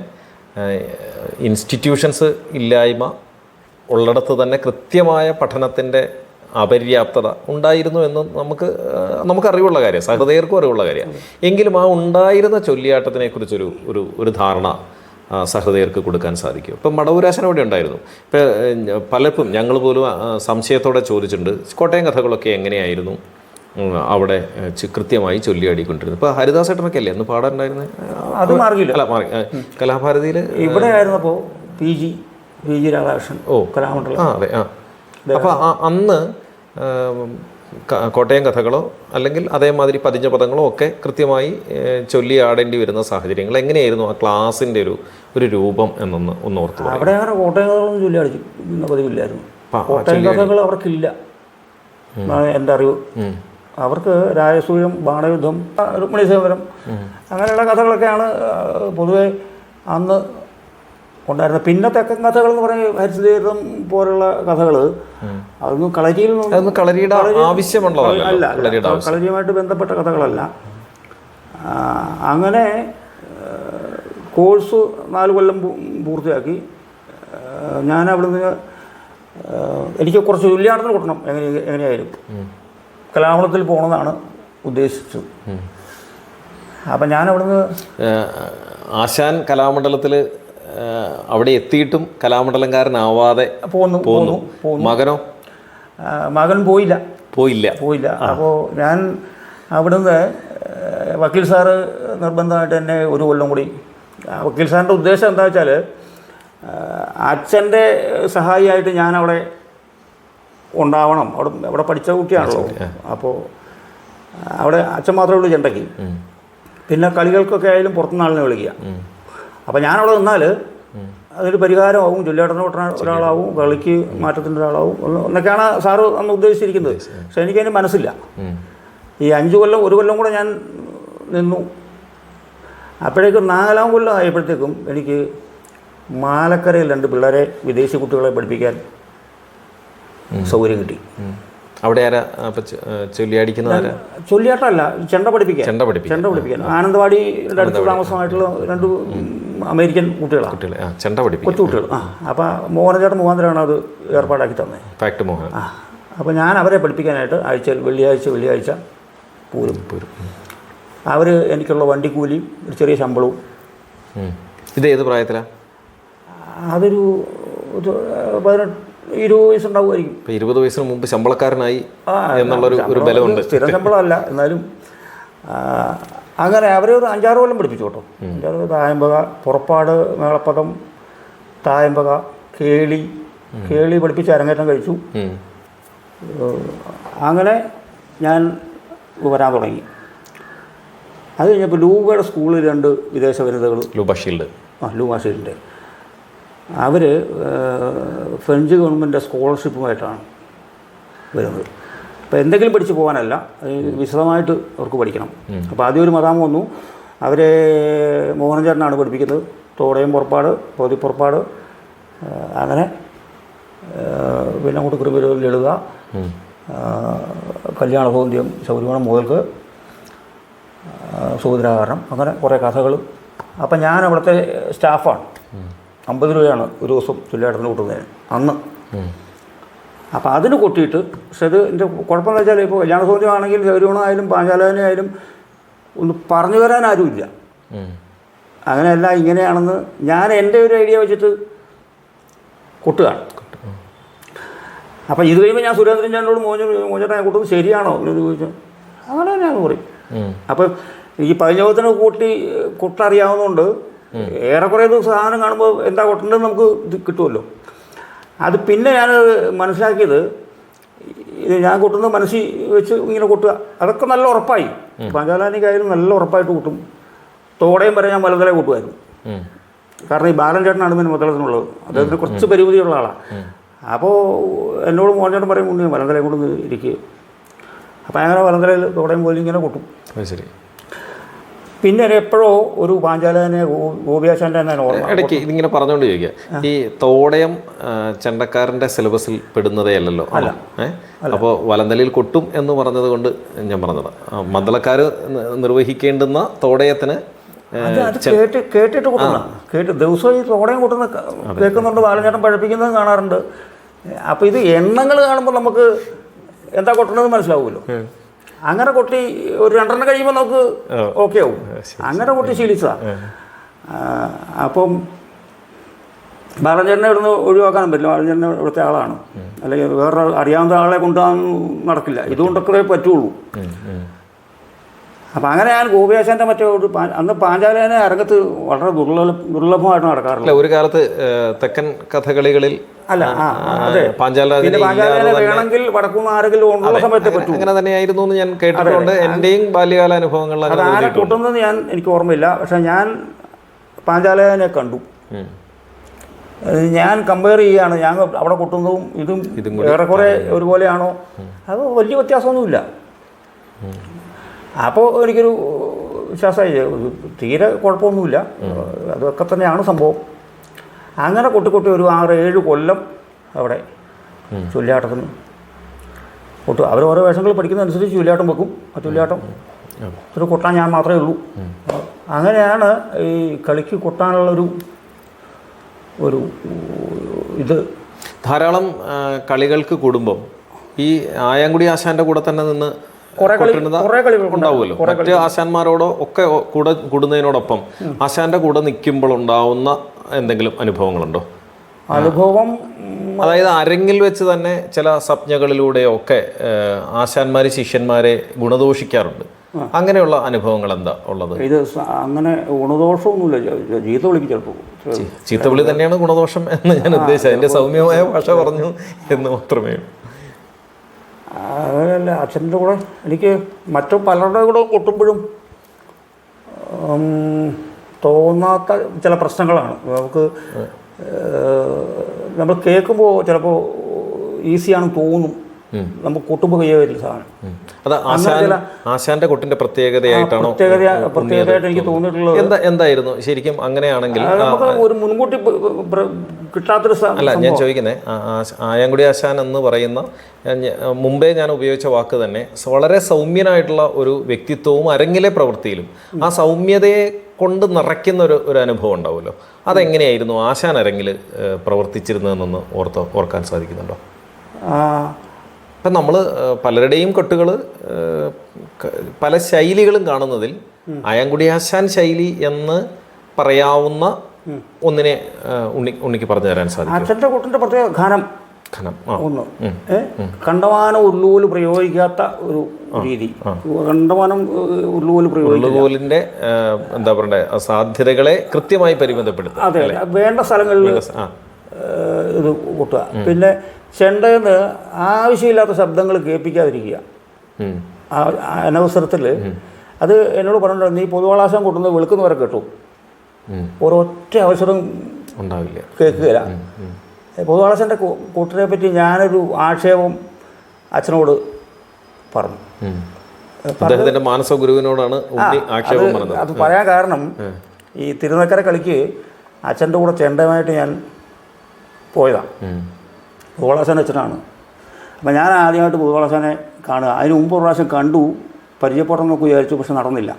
ഇൻസ്റ്റിറ്റ്യൂഷൻസ് ഇല്ലായ്മ ഉള്ളിടത്ത് തന്നെ കൃത്യമായ പഠനത്തിൻ്റെ അപര്യാപ്തത ഉണ്ടായിരുന്നു എന്ന് നമുക്കറിവുള്ള കാര്യം, സഹൃദയർക്കും അറിവുള്ള കാര്യമാണ്. എങ്കിലും ആ ഉണ്ടായിരുന്ന ചൊല്ലിയാട്ടത്തിനെക്കുറിച്ചൊരു ഒരു ധാരണ സഹൃദയർക്ക് കൊടുക്കാൻ സാധിക്കും. ഇപ്പം മടവൂരാശൻ അവിടെ ഉണ്ടായിരുന്നു. ഇപ്പം പലർക്കും ഞങ്ങൾ പോലും സംശയത്തോടെ ചോദിച്ചിട്ടുണ്ട്, കോട്ടയം കഥകളൊക്കെ എങ്ങനെയായിരുന്നു അവിടെ കൃത്യമായി ചൊല്ലിയാടിക്കൊണ്ടിരുന്നത്? ഇപ്പോൾ ഹരിദാസേട്ടനൊക്കെ അല്ലേ അന്ന് പാടാനുണ്ടായിരുന്നത്? അത് മാറിയില്ല. കലാഭാരതിയിൽ ഇവിടെ ആയിരുന്നപ്പോൾ PG VG രാധാകൃഷ്ണൻ കലാമണ്ഡലം. അതെ. അപ്പോൾ അന്ന് കോട്ടയം കഥകളോ അല്ലെങ്കിൽ അതേമാതിരി പതിഞ്ഞ പദങ്ങളോ ഒക്കെ കൃത്യമായി ചൊല്ലി ആടേണ്ടി വരുന്ന സാഹചര്യങ്ങൾ എങ്ങനെയായിരുന്നു ആ ക്ലാസിൻ്റെ ഒരു രൂപം എന്നൊന്ന് ഓർത്തു? അവിടെ അങ്ങനെ കോട്ടയം കഥകളൊന്നും ചൊല്ലി അടിക്കുന്ന പതിവില്ലായിരുന്നു. കോട്ടയം കഥകൾ അവർക്കില്ല, എൻ്റെ അറിവ്. അവർക്ക് രാജസൂയം, ബാണയുദ്ധം, രുക്മിണി സേവനം അങ്ങനെയുള്ള കഥകളൊക്കെയാണ് പൊതുവെ അന്ന് ഉണ്ടായിരുന്നത്. പിന്നെ തെക്കൻ കഥകൾ എന്ന് പറഞ്ഞാൽ ഹരിശ്രീതം പോലുള്ള കഥകൾ അതൊന്നും കളരിയുടെ ആവശ്യമുള്ളതല്ല, കളരിയുമായിട്ട് ബന്ധപ്പെട്ട കഥകളല്ല. അങ്ങനെ കോഴ്സ് 4 കൊല്ലം പൂർത്തിയാക്കി ഞാൻ അവിടുന്ന് എനിക്ക് കുറച്ച് തുല്യാർത്ഥന കൊടുക്കണം, എങ്ങനെയായാലും കലാമണ്ഡലത്തിൽ പോകണമെന്നാണ് ഉദ്ദേശിച്ചത്. അപ്പം ഞാൻ അവിടുന്ന് ആശാൻ കലാമണ്ഡലത്തിൽ അവിടെ എത്തിയിട്ടും കലാമണ്ഡലംകാരനാവാതെ പോന്നു. മകൻ പോയില്ല. അപ്പോൾ ഞാൻ അവിടുന്ന് വക്കീൽ സാറ് നിർബന്ധമായിട്ട് എന്നെ 1 കൊല്ലം കൂടി, വക്കീൽ സാറിൻ്റെ ഉദ്ദേശം എന്താ വെച്ചാൽ അച്ഛൻ്റെ സഹായിയായിട്ട് ഞാൻ അവിടെ ഉണ്ടാവണം. അവിടെ പഠിച്ച കുട്ടിയാണല്ലോ. അപ്പോൾ അവിടെ അച്ഛൻ മാത്രമേ ഉള്ളൂ ചെണ്ടയ്ക്ക്. പിന്നെ കളികൾക്കൊക്കെ ആയാലും പുറത്തുനിന്ന് ആളിനെ വിളിക്കുക. അപ്പോൾ ഞാനവിടെ നിന്നാൽ അതൊരു പരിഹാരമാവും, ചൊല്ലിയാട്ടത്തിന് കൊട്ടുന്ന ഒരാളാവും, കളിക്ക് മാറ്റത്തിൻ്റെ ഒരാളാവും എന്നൊക്കെയാണ് സാറ് അന്ന് ഉദ്ദേശിച്ചിരിക്കുന്നത്. പക്ഷെ എനിക്കതിന് മനസ്സില്ല. ഈ 5 കൊല്ലം 1 കൊല്ലം കൂടെ ഞാൻ നിന്നു. അപ്പോഴേക്കും 4-ാം കൊല്ലം ആയപ്പോഴത്തേക്കും എനിക്ക് മാലക്കരയിൽ 2 പിള്ളേരെ, വിദേശി കുട്ടികളെ പഠിപ്പിക്കാൻ സൗകര്യം കിട്ടി. അവിടെ ചൊല്ലിയാട്ടമല്ല, ചെണ്ട പഠിപ്പിക്കാൻ ആനന്ദവാടിയുടെ അടുത്ത് താമസമായിട്ടുള്ള 2 അമേരിക്കൻ കുട്ടികളാണ്, കൊച്ചു കുട്ടികൾ. അപ്പോൾ മോഹനചേട്ടൻ മുഖാന്തരമാണ് അത് ഏർപ്പാടാക്കി തന്നെ. അപ്പോൾ ഞാൻ അവരെ പഠിപ്പിക്കാനായിട്ട് ആഴ്ചയിൽ വെള്ളിയാഴ്ച പോരും. അവർ എനിക്കുള്ള വണ്ടിക്കൂലിയും ഒരു ചെറിയ ശമ്പളവും. ഇത് ഏത് പ്രായത്തിലാണ്? അതൊരു 20 വയസ്സുണ്ടാവുമായിരിക്കും. 20 വയസ്സിന് മുമ്പ് ശമ്പളക്കാരനായി എന്നുള്ളൊരു ബലമുണ്ട്. സ്ഥിരം ശമ്പളമല്ല, എന്നാലും അങ്ങനെ അവരെ ഒരു 5-6 കൊല്ലം പഠിപ്പിച്ചു കേട്ടോ. 5-6 തായമ്പക, പുറപ്പാട്, മേളപ്പദം, തായമ്പക, കേളി പഠിപ്പിച്ച് അരങ്ങേറ്റം കഴിച്ചു. അങ്ങനെ ഞാൻ വരാൻ തുടങ്ങി. അത് കഴിഞ്ഞപ്പോൾ ലൂബയുടെ സ്കൂളിൽ 2 വിദേശ വനിതകൾ, ലൂബാഷീൽഡ്, അവർ ഫ്രഞ്ച് ഗവൺമെൻറ് സ്കോളർഷിപ്പുമായിട്ടാണ് വരുന്നത്. അപ്പോൾ എന്തെങ്കിലും പഠിച്ച് പോകാനല്ല, വിശദമായിട്ട് അവർക്ക് പഠിക്കണം. അപ്പോൾ ആദ്യം ഒരു മതാമ വന്നു. അവരെ മോഹനചേട്ടനാണ് പഠിപ്പിക്കുന്നത്. തോടയം പുറപ്പാട്, പൊതിപ്പുറപ്പാട്, അങ്ങനെ പിന്നെ അങ്ങോട്ട് കൃപയിൽ എഴുതുക, കല്യാണഭോന്ത്യം, ശൗര്യഗുണം മുതൽക്ക് സൂദ്രാകരണം, അങ്ങനെ കുറേ കഥകൾ. അപ്പം ഞാൻ അവിടുത്തെ സ്റ്റാഫാണ്. 50 രൂപയാണ് ഒരു ദിവസം ചൊല്ലിയാട്ടത്തിന് കൂട്ടുന്നതിന് അന്ന്. അപ്പോൾ അതിന് കൊട്ടിയിട്ട്, പക്ഷെ ഇത് എൻ്റെ കുഴപ്പമെന്ന് വെച്ചാൽ ഇപ്പോൾ കല്യാണസൗന്ദര്യമാണെങ്കിലും ശൗര്യഗുണമായാലും പാഞ്ചാലനായാലും ഒന്ന് പറഞ്ഞു തരാൻ ആരുമില്ല. അങ്ങനെയല്ല, ഇങ്ങനെയാണെന്ന് ഞാൻ എൻ്റെ ഒരു ഐഡിയ വെച്ചിട്ട് കൊട്ടുകയാണ്. അപ്പോൾ ഇത് കഴിയുമ്പോൾ ഞാൻ സുരേന്ദ്രൻ ചേട്ടനോട് മോചേട്ടൻ കൂട്ടുന്നത് ശരിയാണോ എന്ന് ചോദിച്ചു. അങ്ങനെ തന്നെയാണെന്ന് പറയും. അപ്പം ഈ പതിഞ്ഞവത്തിന് കൊട്ടറിയാവുന്നതുകൊണ്ട് ഏറെക്കുറെ സാധനം കാണുമ്പോൾ എന്താ കൊട്ടേണ്ടത് നമുക്ക് ഇത് കിട്ടുമല്ലോ. അത് പിന്നെ ഞാൻ മനസ്സിലാക്കിയത്, ഇത് ഞാൻ കൊട്ടുന്നത് മനസ്സിൽ വെച്ച് ഇങ്ങനെ കൊട്ടുക, അതൊക്കെ നല്ല ഉറപ്പായി. പാഞ്ചാലാനിക്കായാലും നല്ല ഉറപ്പായിട്ട് കൊട്ടും. തോടയം വരെ ഞാൻ വലതല കൊട്ടുമായിരുന്നു. കാരണം ഈ ബാലൻ ചേട്ടനാണ് പിന്നെ മദ്ദളത്തിനുള്ളത്. അദ്ദേഹത്തിന് കുറച്ച് പരിമിതിയുള്ള ആളാണ്. അപ്പോൾ എന്നോട് മോഹൻചേട്ടൻ പറയും കൊണ്ട് വലന്തലയെ കൊണ്ട് ഇരിക്കുക. അപ്പോൾ അങ്ങനെ വലന്തലയിൽ തോടയം പോലെ ഇങ്ങനെ കൊട്ടും. ശരി. പിന്നെ എപ്പോഴോ ഒരു പാഞ്ചാലനെ ഗോപിയാശാൻ്റെ തന്നെ ഓർമ്മ. ഇടയ്ക്ക് ഇതിങ്ങനെ പറഞ്ഞുകൊണ്ട് ചോദിക്കുക, ഈ തോടയം ചെണ്ടക്കാരൻ്റെ സിലബസിൽ പെടുന്നതേ അല്ലല്ലോ. അപ്പോൾ വലന്തലയിൽ കൊട്ടും എന്ന് പറഞ്ഞത് കൊണ്ട് ഞാൻ പറഞ്ഞത്, മദ്ദളക്കാർ നിർവഹിക്കേണ്ടുന്ന തോടയത്തിന് കേട്ടിട്ട് കൊട്ടുന്ന, ദിവസവും ഈ തോടയം കൊട്ടുന്ന കേൾക്കുന്നുണ്ട്. ബാലചേട്ടൻ പഠിപ്പിക്കുന്നത് കാണാറുണ്ട്. അപ്പോൾ ഇത് എണ്ണങ്ങൾ കാണുമ്പോൾ നമുക്ക് എന്താ കൊട്ടുന്നത് മനസ്സിലാവുമല്ലോ. അങ്ങനെ കൊട്ടി ഒരു 2 കഴിയുമ്പോൾ നമുക്ക് ഓക്കെ ആവും. അങ്ങനെ കൊട്ടി ശീലിച്ചതാണ്. അപ്പം ബാലചേട്ടനെ ഇവിടുന്ന് ഒഴിവാക്കാനും പറ്റില്ല. ബാലചേട്ടനെ ഇവിടുത്തെ ആളാണ്. അല്ലെങ്കിൽ വേറെ അറിയാവുന്ന ആളെ കൊണ്ടുപോകാൻ നടക്കില്ല. ഇതുകൊണ്ടൊക്കെ പറ്റുള്ളൂ. അപ്പം അങ്ങനെ ഞാൻ ഗോപിയാശാൻ്റെ മറ്റേ അന്ന് പാഞ്ചാലനെ അരങ്ങത്ത് വളരെ ദുർലഭമായിട്ട് നടക്കാറില്ല. അല്ല, ഒരു കാലത്ത് തെക്കൻ കഥകളികളിൽ അല്ല അതെ പാഞ്ചാലനെ വേണമെങ്കിൽ വടക്കുന്ന് ആരെങ്കിലും ഉള്ള സമയത്തെ പറ്റും. അങ്ങനെ തന്നെയായിരുന്നു എന്ന് ഞാൻ കേട്ടിട്ടുണ്ട്. എൻ്റെയും ബാല്യകാല അനുഭവങ്ങളിൽ അത് ആരെ കൂട്ടുന്നത് എനിക്ക് ഓർമ്മയില്ല. പക്ഷെ ഞാൻ പാഞ്ചാലനെ കണ്ടു. ഞാൻ കമ്പയർ ചെയ്യുകയാണ്, ഞാൻ അവിടെ കൊട്ടുന്നതും ഇതും ഏറെക്കുറെ ഒരുപോലെയാണോ, അത് വലിയ വ്യത്യാസമൊന്നുമില്ല. അപ്പോൾ എനിക്കൊരു വിശ്വാസമായി, തീരെ കുഴപ്പമൊന്നുമില്ല, അതൊക്കെ തന്നെയാണ് സംഭവം. അങ്ങനെ കൊട്ടി ഒരു 6-7 കൊല്ലം അവിടെ ചൊല്ലിയാട്ടത്തിന് കൊട്ടു. അവർ ഓരോ വേഷങ്ങൾ പഠിക്കുന്നതനുസരിച്ച് ചൊല്ലിയാട്ടം വെക്കും. ആ ചൊല്ലിയാട്ടം ഒരു കൊട്ടാൻ ഞാൻ മാത്രമേ ഉള്ളൂ. അങ്ങനെയാണ് ഈ കളിക്ക് കൊട്ടാനുള്ളൊരു ഇത്. ധാരാളം കളികൾക്ക് കൂടുമ്പം ഈ ആയാങ്കുടി ആശാന്റെ കൂടെ തന്നെ നിന്ന് കുറേ കളികൾ ഉണ്ടാവുമല്ലോ. മറ്റ് ആശാന്മാരോടോ ഒക്കെ കൂടെ കൂടുന്നതിനോടൊപ്പം ആശാന്റെ കൂടെ നിൽക്കുമ്പോൾ ഉണ്ടാവുന്ന എന്തെങ്കിലും അനുഭവങ്ങളുണ്ടോ? അനുഭവം അതായത് അരങ്ങിൽ വെച്ച് തന്നെ ചില സംജ്ഞകളിലൂടെയോ ഒക്കെ ആശാന്മാർ ശിഷ്യന്മാരെ ഗുണദോഷിക്കാറുണ്ട്. അങ്ങനെയുള്ള അനുഭവങ്ങൾ എന്താ ഉള്ളത്? ഇത് അങ്ങനെ ഗുണദോഷമൊന്നുമില്ല, ചീത്ത വിളിക്ക് ചിലപ്പോൾ. ചീത്തവിളി തന്നെയാണ് ഗുണദോഷം എന്ന് ഞാൻ ഉദ്ദേശിച്ചത്. എൻ്റെ സൗമ്യമായ ഭാഷ പറഞ്ഞു എന്ന് മാത്രമേ. അതല്ല, അച്ഛൻ്റെ കൂടെ എനിക്ക് മറ്റു പലരുടെ കൂടെ കൊട്ടുമ്പോഴും തോന്നാത്ത ചില പ്രശ്നങ്ങളാണ്. നമ്മൾ കേൾക്കുമ്പോൾ ചിലപ്പോൾ ഈസിയാണെന്ന് തോന്നും, നമുക്ക് കൊട്ടുമ്പോൾ കയ്യേ വരില്ല സാധനം. അത് ആശാന്റെ കൊട്ടിന്റെ പ്രത്യേകതയായിട്ടാണോ? പ്രത്യേകതയായിട്ട് എനിക്ക് തോന്നിയിട്ടുള്ളത് എന്തായിരുന്നു ശരിക്കും? അങ്ങനെയാണെങ്കിൽ നമുക്ക് ഒരു മുൻകൂട്ടി കിട്ടാത്തൊരു അല്ല, ഞാൻ ചോദിക്കുന്നത്, ആയാങ്കുടി ആശാൻ എന്ന് പറയുന്ന മുമ്പേ ഞാൻ ഉപയോഗിച്ച വാക്ക് തന്നെ വളരെ സൗമ്യനായിട്ടുള്ള ഒരു വ്യക്തിത്വവും അരങ്ങിലെ പ്രവൃത്തിയിലും ആ സൗമ്യതയെ കൊണ്ട് നിറയ്ക്കുന്ന ഒരു അനുഭവം ഉണ്ടാവുമല്ലോ. അതെങ്ങനെയായിരുന്നു ആശാൻ അരങ്ങിൽ പ്രവർത്തിച്ചിരുന്നതെന്നൊന്ന് ഓർക്കാൻ സാധിക്കുന്നുണ്ടോ? ഇപ്പം നമ്മൾ പലരുടെയും കൊട്ടുകൾ പല ശൈലികളും കാണുന്നതിൽ ആയാങ്കുടി ആശാൻ ശൈലി എന്ന് പറയാവുന്ന ഒന്നിനെ ഉണ്ണിക്ക് പറഞ്ഞു തരാൻ സാധിക്കും. അച്ഛൻ്റെ കൊട്ടിൻ്റെ പ്രത്യേക ഖനം ഒന്ന് കണ്ടമാനം ഉള്ളൂല് പ്രയോഗിക്കാത്ത ഒരു രീതി. കണ്ടമാനം ഉള്ളൂല് ഉള്ളുകോലിന്റെ എന്താ പറയണ്ടേ സാധ്യതകളെ കൃത്യമായി പരിമിതപ്പെടുത്തുക. അതെ, വേണ്ട സ്ഥലങ്ങളിൽ ഇത് കൊട്ടുക. പിന്നെ ചെണ്ടയെന്ന് ആവശ്യമില്ലാത്ത ശബ്ദങ്ങൾ കേൾപ്പിക്കാതിരിക്കുക. അനവസരത്തിൽ അത് എന്നോട് പറഞ്ഞിട്ടുണ്ട്, നീ പൊതുവാളാശം കൊട്ടുന്നത് വെളുക്കുന്നവരെ കേട്ടു, ഒരൊറ്റ അവസരം ഉണ്ടാവില്ല, കേൾക്കുകയില്ല. പൊതുവാളാശൻ്റെ കൊട്ടിനെ പറ്റി ഞാനൊരു ആക്ഷേപം അച്ഛനോട് പറഞ്ഞു. അദ്ദേഹത്തിൻ്റെ മാനസ ഗുരുവിനോടാണ് ആക്ഷേപം പറഞ്ഞത്. അത് പറയാൻ കാരണം, ഈ തിരുനക്കര കളിക്ക് അച്ഛൻ്റെ കൂടെ ചെണ്ടയുമായിട്ട് ഞാൻ പോയതാണ്. പൊതുവാളാശാൻ അച്ഛനാണ്. അപ്പം ഞാൻ ആദ്യമായിട്ട് പൊതുവാളാശാനെ കാണുക. അതിന് മുമ്പ് ഒരു പ്രാവശ്യം കണ്ടു, പരിചയപ്പെടണമെന്നൊക്കെ വിചാരിച്ചു, പക്ഷെ നടന്നില്ല.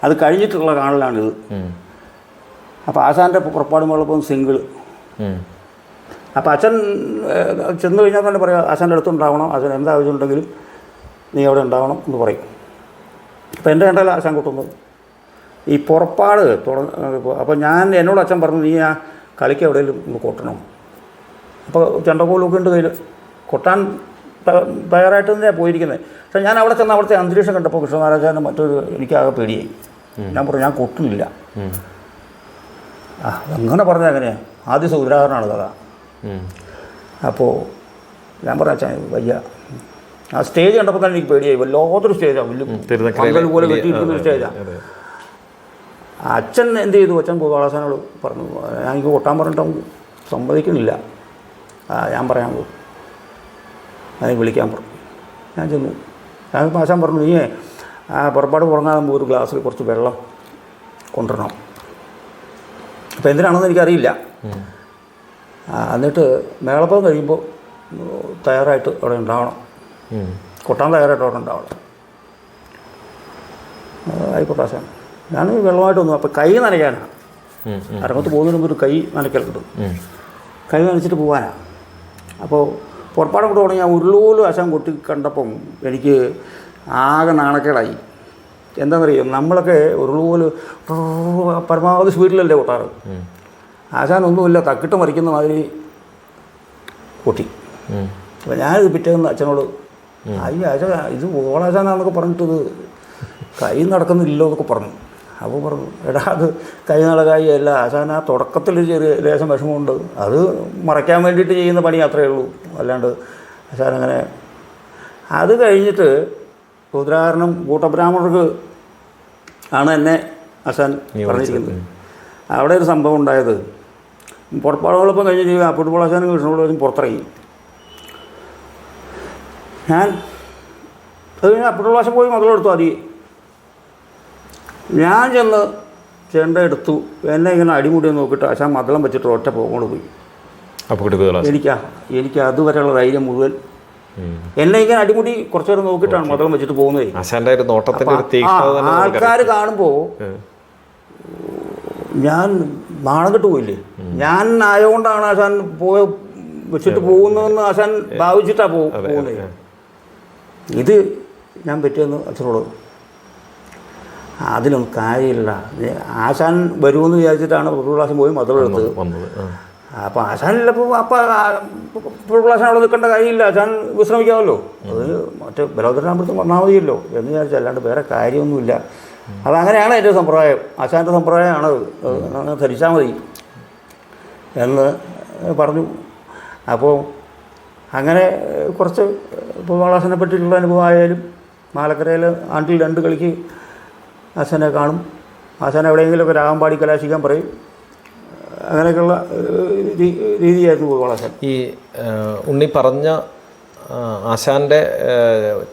അത് കഴിഞ്ഞിട്ടുള്ള കാണലാണിത്. അപ്പോൾ ആശാൻ്റെ പുറപ്പാടും വെള്ളപ്പം സിംഗിൾ. അപ്പോൾ അച്ഛൻ ചെന്ന് കഴിഞ്ഞാൽ തന്നെ പറയാം, ആശാൻ്റെ അടുത്തുണ്ടാവണം, ആശാൻ എന്താവശ്യമുണ്ടെങ്കിലും നീ അവിടെ ഉണ്ടാവണം എന്ന് പറയും. അപ്പോൾ എൻ്റെ കണ്ടല്ല ആശാൻ കൊട്ടുന്നത് ഈ പുറപ്പാട് അപ്പോൾ എന്നോട് അച്ഛൻ പറഞ്ഞു, നീ ആ കളിക്ക് എവിടെയെങ്കിലും ഒന്ന് കൊട്ടണം. അപ്പോൾ ചെണ്ടക്കോലൊക്കെ ഉണ്ട് കയ്യിൽ, കൊട്ടാൻ തയ്യാറായിട്ട് തന്നെയാണ് പോയിരിക്കുന്നത്. പക്ഷേ ഞാൻ അവിടെ ചെന്ന് അവിടുത്തെ അന്തരീക്ഷം കണ്ടപ്പോൾ കൃഷ്ണനാരായണൻ്റെ മറ്റൊരു എനിക്കാകെ പേടിയായി. ഞാൻ പറഞ്ഞു, ഞാൻ കൊട്ടുന്നില്ല. അങ്ങനെ പറഞ്ഞാൽ എങ്ങനെയാണ്? ആദ്യ ഉദാഹരണമാണ് കഥ. അപ്പോൾ ഞാൻ പറഞ്ഞ അച്ഛൻ വയ്യ. ആ സ്റ്റേജ് കണ്ടപ്പോൾ തന്നെ എനിക്ക് പേടിയായി. വല്ലാത്തൊരു സ്റ്റേജാണ്, വലിയ പങ്കൽ പോലെ വെട്ടിയിരിക്കുന്നൊരു സ്റ്റേജാണ്. അച്ഛൻ എന്ത് ചെയ്തു? അച്ഛൻ പൊതുവാളാശാനോട് പറഞ്ഞു, ഞാൻ എനിക്ക് കൊട്ടാൻ പറഞ്ഞിട്ട് സമ്മതിക്കുന്നില്ല, ഞാൻ പറയാൻ പോകും, അതിനെ വിളിക്കാൻ പറഞ്ഞു. ഞാൻ ചെന്നു. ഞാൻ ആശാൻ പറഞ്ഞു, നീ ആ പുറപ്പാട് പുറങ്ങാൻ മുമ്പ് ഒരു ഗ്ലാസ്സിൽ കുറച്ച് വെള്ളം കൊണ്ടുവരണം. അപ്പോൾ എന്തിനാണെന്ന് എനിക്കറിയില്ല. എന്നിട്ട് മേളപ്പം കഴിയുമ്പോൾ തയ്യാറായിട്ട് അവിടെ ഉണ്ടാവണം, കൊട്ടാൻ തയ്യാറായിട്ട് അവിടെ ഉണ്ടാവണം. ആയിക്കോട്ടെ ആശാൻ. ഞാൻ വെള്ളമായിട്ട് വന്നു. അപ്പോൾ കൈ നനയ്ക്കാനാണ്, അരങ്ങത്ത് പോകുന്നതിന് മുമ്പ് ഒരു കൈ നനയ്ക്കലുണ്ട്. കൈ നനച്ചിട്ട് പോകാനാണ്. അപ്പോൾ പുറപ്പാടം കൊണ്ട് തുടങ്ങി ഞാൻ ഉരുളുപോലും ആശാൻ കൊട്ടി കണ്ടപ്പം എനിക്ക് ആകെ നാണക്കേടായി. എന്താണെന്നറിയാം, നമ്മളൊക്കെ ഉരുളുപോല് പരമാവധി സ്പീഡിലല്ലേ കൊട്ടാറ്. ആശാനൊന്നുമില്ല, തക്കിട്ട് മറിക്കുന്ന മാതിരി കൊട്ടി. അപ്പോൾ ഞാനിത് പിറ്റേന്ന് അച്ഛനോട്, അയ്യോ ആശാൻ ഇത് ഓളാശാനാന്നൊക്കെ പറഞ്ഞിട്ടത് കൈ നടക്കുന്നില്ലല്ലോ എന്നൊക്കെ പറഞ്ഞു. അപ്പോൾ പറഞ്ഞു, എടാ അത് കൈ നടക്കായല്ല, ആശാൻ ആ തുടക്കത്തിൽ ചെറിയ ലേശം വിഷമമുണ്ട്, അത് മറയ്ക്കാൻ വേണ്ടിയിട്ട് ചെയ്യുന്ന പണി അത്രയേ ഉള്ളൂ, അല്ലാണ്ട് ആശാൻ അങ്ങനെ. അത് കഴിഞ്ഞിട്ട് ഉദാഹരണം കൂട്ടബ്രാഹ്മണർക്ക് ആണ് എന്നെ ആശാൻ പറഞ്ഞിരിക്കുന്നത്. അവിടെ ഒരു സംഭവം ഉണ്ടായത്, പുറപ്പാടുകളൊപ്പം കഴിഞ്ഞിട്ട് ഫുട്ബോൾ ആശാനും കൃഷ്ണപിള്ളയും പുറത്തിറങ്ങി. ഞാൻ അത് കഴിഞ്ഞാൽ ഫുട്ബോൾ ആശാൻ പോയി മുതലെടുത്തു. ആദ്യം ഞാൻ ചെന്ന് ചെണ്ട എടുത്തു, എന്നെ ഇങ്ങനെ അടിമുടി നോക്കിയിട്ട് ആശാൻ മതളം വെച്ചിട്ട് ഒറ്റ പോകോട് പോയി. എനിക്ക് അതുവരെയുള്ള ധൈര്യം മുഴുവൻ എന്നെ ഇങ്ങനെ അടിമുടി കുറച്ചു നേരം നോക്കിയിട്ടാണ് മതളം വെച്ചിട്ട് പോകുന്നത്. ആൾക്കാർ കാണുമ്പോൾ ഞാൻ നാണം കെട്ട് പോയില്ലേ, ഞാൻ ആയതുകൊണ്ടാണ് ആശാൻ വെച്ചിട്ട് പോകുന്നതെന്ന് ആശാൻ ഭാവിച്ചിട്ടാണ് പോകുന്നത്. ഇത് ഞാൻ പറ്റിയെന്ന് അച്ഛനോട്, അതിലൊന്നും കാര്യമില്ല, ആശാൻ വരുമെന്ന് വിചാരിച്ചിട്ടാണ് ഫുട്ബോൾ പോയി മതമെടുത്തത്. അപ്പോൾ ആശാനില്ലപ്പോൾ ഫുട്ബോൾ അവിടെ നിൽക്കേണ്ട കാര്യമില്ല, ആശാൻ വിശ്രമിക്കാമല്ലോ, അത് മറ്റേ ബലോദരനാകുമ്പോഴത്തേക്കും വന്നാൽ മതിയല്ലോ എന്ന് വിചാരിച്ചാൽ, അല്ലാണ്ട് വേറെ കാര്യമൊന്നുമില്ല. അതങ്ങനെയാണ് എൻ്റെ സമ്പ്രദായം, ആശാൻ്റെ സമ്പ്രദായമാണ്, അങ്ങനെ ധരിച്ചാൽ മതി എന്ന് പറഞ്ഞു. അപ്പോൾ അങ്ങനെ കുറച്ച് ഫുട്ബോൾ ആശാനെ പറ്റിയിട്ടുള്ള അനുഭവമായാലും, മാലക്കരയിൽ ആണ്ടിൽ 2 കളിക്ക് ആശാനെ കാണും, ആശാൻ എവിടെയെങ്കിലുമൊക്കെ രാഗം പാടി കലാശിക്കാൻ പറയും, അങ്ങനെയൊക്കെയുള്ള രീതിയായിരുന്നു ഫുട്ബോൾ ആശാൻ. ഈ ഉണ്ണി പറഞ്ഞ ആശാൻ്റെ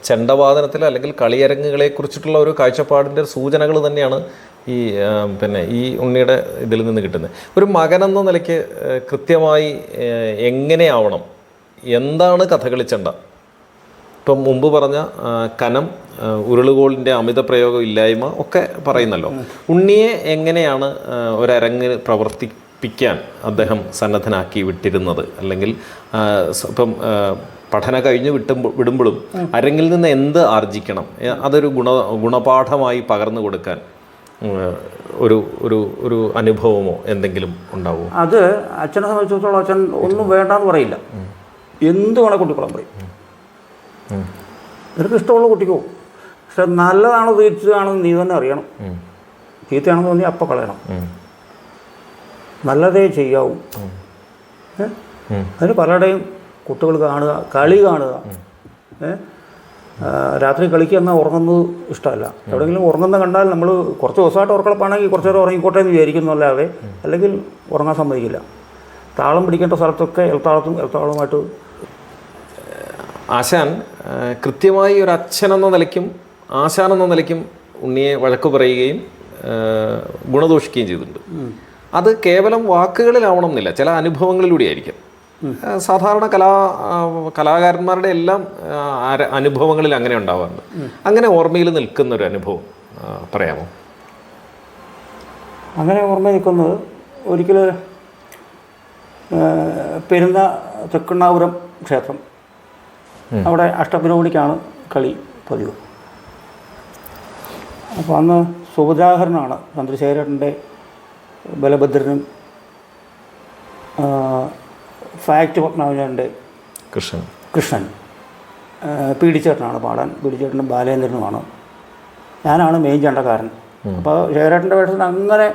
ചെണ്ടവാദനത്തിൽ അല്ലെങ്കിൽ കളിയരങ്ങുകളെ കുറിച്ചിട്ടുള്ള ഒരു കാഴ്ചപ്പാടിൻ്റെ സൂചനകൾ തന്നെയാണ് ഈ ഉണ്ണിയുടെ ഇതിൽ നിന്ന് കിട്ടുന്നത്. ഒരു മകനെന്ന നിലയ്ക്ക് കൃത്യമായി എങ്ങനെയാവണം, എന്താണ് കഥകളി ചെണ്ട? ഇപ്പം മുമ്പ് പറഞ്ഞ കനം, ഉരുളുകോളിൻ്റെ അമിത പ്രയോഗം ഇല്ലായ്മ ഒക്കെ പറയുന്നല്ലോ. ഉണ്ണിയെ എങ്ങനെയാണ് ഒരരങ്ങിൽ പ്രവർത്തിപ്പിക്കാൻ അദ്ദേഹം സന്നദ്ധനാക്കി വിട്ടിരുന്നത്? അല്ലെങ്കിൽ ഇപ്പം പഠനം കഴിഞ്ഞ് വിടുമ്പോഴും അരങ്ങിൽ നിന്ന് എന്ത് ആർജിക്കണം, അതൊരു ഗുണപാഠമായി പകർന്നു കൊടുക്കാൻ ഒരു ഒരു ഒരു അനുഭവമോ എന്തെങ്കിലും ഉണ്ടാവുമോ? അത് അച്ഛനെ സംബന്ധിച്ചിടത്തോളം അച്ഛൻ ഒന്നും വേണ്ടാന്ന് പറയില്ല, എന്ത് വേണേൽ കുട്ടിക്കോളം പറയും. നിനക്ക് ഇഷ്ടമുള്ള കുട്ടിക്കോ, പക്ഷെ നല്ലതാണോ തീർച്ചയാണെന്ന് നീ തന്നെ അറിയണം, ചീത്തയാണെന്ന് തോന്നി അപ്പം കളയണം, നല്ലതേ ചെയ്യാവൂ. അതിന് പലരുടെയും കുട്ടികൾ കാണുക, കളി കാണുക, രാത്രി കളിക്കുക എന്നാൽ ഉറങ്ങുന്നത് ഇഷ്ടമല്ല. എവിടെയെങ്കിലും ഉറങ്ങുന്ന കണ്ടാൽ നമ്മൾ കുറച്ച് ദിവസമായിട്ട് ഉറക്കളപ്പാണെങ്കിൽ കുറച്ച് നേരം ഉറങ്ങിക്കോട്ടെ എന്ന് വിചാരിക്കുന്നല്ലാതെ, അല്ലെങ്കിൽ ഉറങ്ങാൻ സമ്മതിക്കില്ല. താളം പിടിക്കേണ്ട സ്ഥലത്തൊക്കെ എൽത്താളവുമായിട്ട്. ആശാൻ കൃത്യമായി ഒരു അച്ഛനെന്ന നിലയ്ക്കും ആശാൻ എന്ന നിലയ്ക്കും ഉണ്ണിയെ വഴക്ക് പറയുകയും ഗുണദോഷിക്കുകയും ചെയ്തിട്ടുണ്ട്. അത് കേവലം വാക്കുകളിലാവണം എന്നില്ല, ചില അനുഭവങ്ങളിലൂടെ ആയിരിക്കും. സാധാരണ കലാകാരന്മാരുടെ എല്ലാം അനുഭവങ്ങളിൽ അങ്ങനെ ഉണ്ടാവാറുണ്ട്. അങ്ങനെ ഓർമ്മയിൽ നിൽക്കുന്ന ഒരു അനുഭവം പറയാമോ? അങ്ങനെ ഓർമ്മയിൽ നിൽക്കുന്നത് ഒരിക്കൽ പെരുന്ന തെക്കുണ്ണാപുരം ക്ഷേത്രം, അവിടെ അഷ്ടപുരോണിക്കാണ് കളി പതിവ്. അപ്പോൾ അന്ന് സുഭദ്രാഹരനാണ് ചന്ദ്രശേഖരൻ്റെ ബലഭദ്രനും ഫാക്ട് പത്മനാഭൻ്റെ കൃഷ്ണൻ, പീഡിച്ചേട്ടനാണ് പാടാൻ, പീഡിച്ചേട്ടനും ബാലേന്ദ്രനുമാണ്, ഞാനാണ് മെയിൻ ചണ്ടക്കാരൻ. അപ്പോൾ ശേഖരേട്ടൻ്റെ വേഷത്തിന് അങ്ങനെ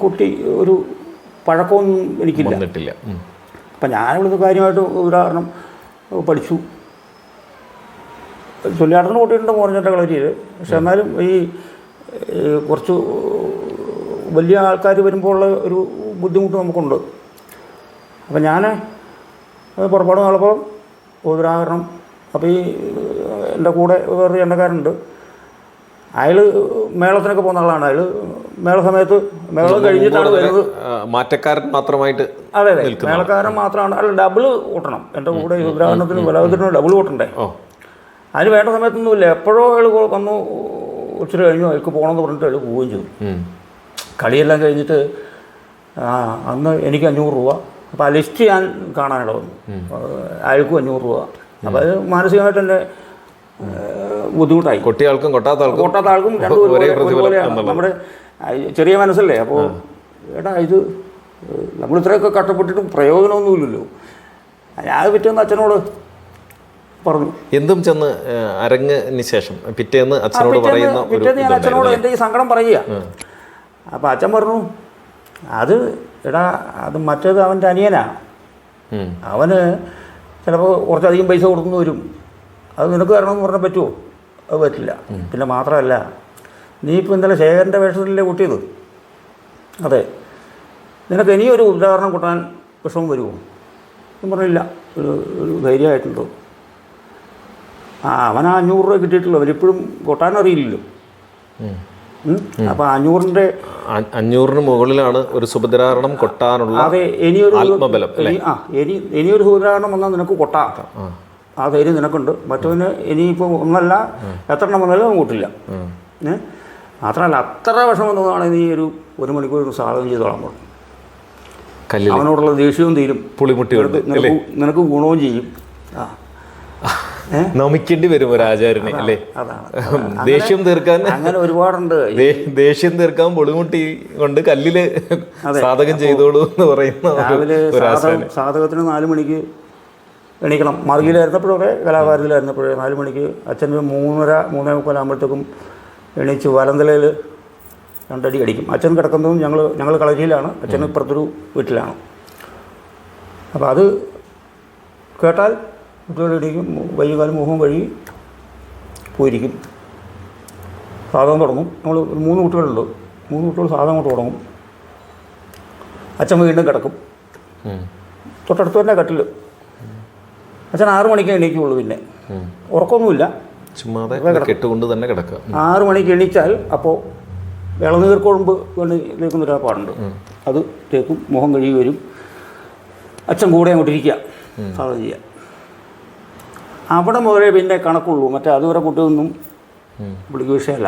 കുട്ടി ഒരു പഴക്കമൊന്നും എനിക്കില്ല. അപ്പം ഞാനിവിടുത്തെ കാര്യമായിട്ട് ഉദാഹരണം പഠിച്ചു. ചൊല്ലിയാട്ടത്തിന് കൂട്ടിയിട്ടുണ്ട് മോർച്ചൻ്റെ കളരിയിൽ. പക്ഷെ എന്നാലും ഈ കുറച്ച് വലിയ ആൾക്കാർ വരുമ്പോൾ ഉള്ള ഒരു ബുദ്ധിമുട്ട് നമുക്കുണ്ട്. അപ്പം ഞാൻ പുറപ്പാട് നടപ്പോൾ ഉദാഹരണം, അപ്പോൾ ഈ എൻ്റെ കൂടെ വേറൊരു എണ്ണക്കാരുണ്ട്, അയാൾ മേളത്തിനൊക്കെ പോകുന്ന ആളാണ്. അയാൾ മേള സമയത്ത് മേളം കഴിഞ്ഞിട്ടാണ് വരുന്നത്. മാറ്റക്കാരൻ മാത്രമായിട്ട്. അതെ അതെ, മേളക്കാരൻ മാത്രമാണ്. അല്ല, ഡബിള് കൂട്ടണം. എൻ്റെ കൂടെ ഉദാഹരണത്തിന് ബലഭദ്രന് ഡബിൾ കൂട്ടണ്ടേ. അതിന് വേണ്ട സമയത്തൊന്നുമില്ല, എപ്പോഴോ അയാൾ വന്നു ഉച്ചരി കഴിഞ്ഞു, അയാൾക്ക് പോകണമെന്ന് പറഞ്ഞിട്ട് അയാൾ പോവുകയും ചെയ്തു. കളിയെല്ലാം കഴിഞ്ഞിട്ട് അന്ന് എനിക്ക് 500 രൂപ. അപ്പോൾ ആ ലിസ്റ്റ് ഞാൻ കാണാനുള്ള വന്നു, അയാൾക്കും 500 രൂപ. അപ്പോൾ അത് മാനസികമായിട്ട് എൻ്റെ ബുദ്ധിമുട്ടായി. കൊട്ടാത്ത ആൾക്കും രണ്ടും ഒരുപോലെയാണ്. നമ്മുടെ ചെറിയ മനസ്സല്ലേ. അപ്പോൾ എടാ, ഇത് നമ്മൾ ഇത്രയൊക്കെ കഷ്ടപ്പെട്ടിട്ടും പ്രയോജനമൊന്നുമില്ലല്ലോ. ഞാൻ പറ്റുന്ന അച്ഛനോട് പറഞ്ഞു. എന്തും ചെന്ന് അരങ്ങിന് ശേഷം പിറ്റേന്ന് അച്ഛനോട് പറയുന്ന ഒരു പിറ്റേന്ന് ഞാൻ അച്ഛനോട് എൻ്റെ ഈ സങ്കടം പറയുക. അപ്പോൾ അച്ഛൻ പറഞ്ഞു, അത് എടാ അത് മറ്റേത് അവൻ്റെ അനിയനാണ്, അവന് ചിലപ്പോൾ കുറച്ചധികം പൈസ കൊടുക്കുന്നു വരും, അത് നിനക്ക് തരണമെന്ന് പറഞ്ഞാൽ പറ്റുമോ? അത് പറ്റില്ല. പിന്നെ മാത്രമല്ല നീ ഇപ്പോൾ ഇന്നലെ ശേഖരൻ്റെ വേഷത്തിലല്ലേ കൂട്ടിയത്, അതെ, നിനക്ക് ഇനിയൊരു ഉദാഹരണം കൂട്ടാൻ വിഷമം വരുമോ? ഞാൻ പറഞ്ഞില്ല, ഒരു ധൈര്യമായിട്ടുണ്ടോ. അവൻ 500 രൂപ കിട്ടിയിട്ടുള്ളൂ, അവരിപ്പോഴും കൊട്ടാനറിയില്ലല്ലോ. അപ്പോൾ 500-ന് മുകളിലാണ് ഒരു സുഭദ്രാകരണം കൊട്ടാനുള്ള. അതെ, ഇനിയൊരു ആത്മബലം. ഇനിയൊരു സുഭദ്രാകരണം വന്നാൽ നിനക്ക് കൊട്ടാം, ആ ധൈര്യം നിനക്കുണ്ട്. മറ്റവന് ഇനിയിപ്പോൾ ഒന്നല്ല എത്ര എണ്ണം വന്നാലും കൂട്ടില്ല. മാത്രമല്ല അത്ര വിഷമം തോന്നുകയാണെങ്കിൽ നീ ഒരു മണിക്കൂർ സാധകം ചെയ്തോളാൻ പറഞ്ഞു. അവനോടുള്ള ദേഷ്യവും തീരും, പുളിമുട്ടി നിനക്ക് ഗുണവും ചെയ്യും. നമിക്കേണ്ടി വരും ഒരു ആചാര്യനെ അല്ലേ? അതാണ് ദേഷ്യം തീർക്കാൻ. അങ്ങനെ ഒരുപാടുണ്ട്. ദേഷ്യം തീർക്കാൻ പൊളിമുട്ടി കൊണ്ട് കല്ലില് സാധകം ചെയ്തോളൂ എന്ന് പറയുന്ന. രാവിലെ സാധകത്തിന് 4 മണിക്ക് എണീക്കണം. മാർഗിയിലായിരുന്നപ്പോഴൊക്കെ കലാഭാരതിയിലായിരുന്നപ്പോഴേ 4 മണിക്ക് അച്ഛന് 3:30-3:45 ആകുമ്പോഴത്തേക്കും എണീച്ച് വലന്തലയിൽ 2 അടി അടിക്കും. അച്ഛൻ കിടക്കുന്നതും ഞങ്ങൾ കളരിയിലാണ്, അച്ഛൻ ഇപ്പുറത്തൊരു വീട്ടിലാണ്. അപ്പോൾ അത് കേട്ടാൽ കുട്ടികൾ എണീക്കും, വൈകുന്നേരം മുഖം കഴുകി പോയിരിക്കും, സാധകം തുടങ്ങും. നമ്മൾ 3 കുട്ടികളുണ്ട്, 3 കുട്ടികൾ സാധകം കൊണ്ട് തുടങ്ങും. അച്ഛൻ വീണ്ടും കിടക്കും, തൊട്ടടുത്ത് തന്നെ കട്ടിൽ. അച്ഛൻ 6 മണിക്കേ എണീക്കുള്ളൂ, പിന്നെ ഉറക്കമൊന്നുമില്ല, ചുമ്മാതെ കെട്ടുകൊണ്ട് തന്നെ കിടക്കുക. 6 മണിക്ക് എണീച്ചാൽ അപ്പോൾ ഇളനീർക്കുഴമ്പ് വേണ്ടി തേക്കുന്നൊരു പാടുണ്ട്, അത് തേക്കും, മുഖം കഴുകി വരും. അച്ഛൻ കൂടെ അങ്ങോട്ടിരിക്കുക, സാധകം ചെയ്യുക. അവിടെ മുതലേ പിന്നെ കണക്കുള്ളൂ, മറ്റേ അതുവരെ കുട്ടിയൊന്നും പുള്ളിക്ക് വിഷയമല്ല.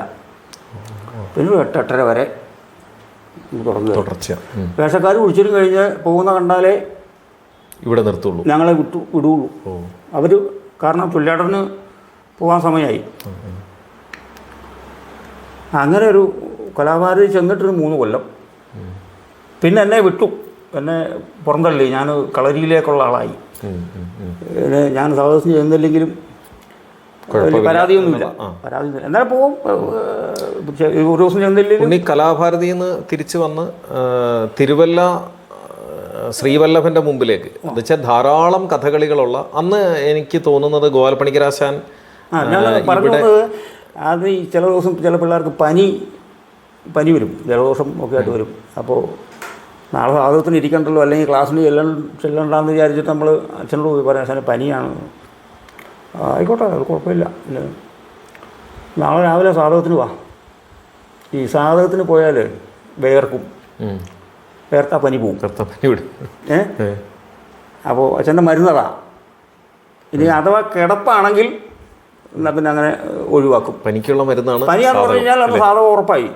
പിന്നെ 8-8:30 വരെ തുടർച്ച. വേഷക്കാർ കുടിച്ചിട്ടും കഴിഞ്ഞ് പോകുന്ന കണ്ടാലേ ഇവിടെ നിർത്തുള്ളൂ, ഞങ്ങളെ വിടുള്ളൂ. അവർ കാരണം തുല്യാടന് പോകാൻ സമയമായി. അങ്ങനെ ഒരു കലാഭാരതി ചെന്നിട്ടൊരു 3 കൊല്ലം. പിന്നെ എന്നെ വിട്ടു, എന്നെ പുറന്തള്ളി. ഞാൻ കളരിയിലേക്കുള്ള ആളായി. ഞാൻ സാഹസം ചെയ്യുന്നില്ലെങ്കിലും പരാതിയൊന്നുമില്ല. എന്നാലും പോവും, ഒരു ദിവസം ചെന്നില്ലെങ്കിൽ. കലാഭാരതിയിൽ നിന്ന് തിരിച്ചു വന്ന് തിരുവല്ല ശ്രീവല്ലഭൻ്റെ മുമ്പിലേക്ക്, എന്ന് വെച്ചാൽ ധാരാളം കഥകളികളുള്ള, അന്ന് എനിക്ക് തോന്നുന്നത് ഗോപാലപ്പണിക്കരാശാൻ. ഞാൻ പറഞ്ഞത് അത് ഈ ചില ദിവസം ചില പിള്ളേർക്ക് പനി വരും, ജലദോഷം ഒക്കെ ആയിട്ട് വരും. അപ്പോൾ നാളെ സാധകത്തിന് ഇരിക്കണ്ടല്ലോ, അല്ലെങ്കിൽ ക്ലാസ്സിന് ചെല്ലണ്ടെന്ന് വിചാരിച്ചിട്ട് നമ്മൾ അച്ഛനോട് പോയി പറയാം, അച്ഛന് പനിയാണ്. ആയിക്കോട്ടെ, അത് കുഴപ്പമില്ല, നാളെ രാവിലെ സാധകത്തിന് വാ. ഈ സാധകത്തിന് പോയാൽ വേർക്കും, വേർത്താ പനി പോവും. അപ്പോൾ അച്ഛൻ്റെ മരുന്നതാ. ഇനി അഥവാ കിടപ്പാണെങ്കിൽ എന്നാൽ പിന്നെ അങ്ങനെ ഒഴിവാക്കും. പനിക്കുള്ള മരുന്നാണ്. പനിയാണെന്ന് പറഞ്ഞു കഴിഞ്ഞാൽ അത് സാധകം ഉറപ്പായി.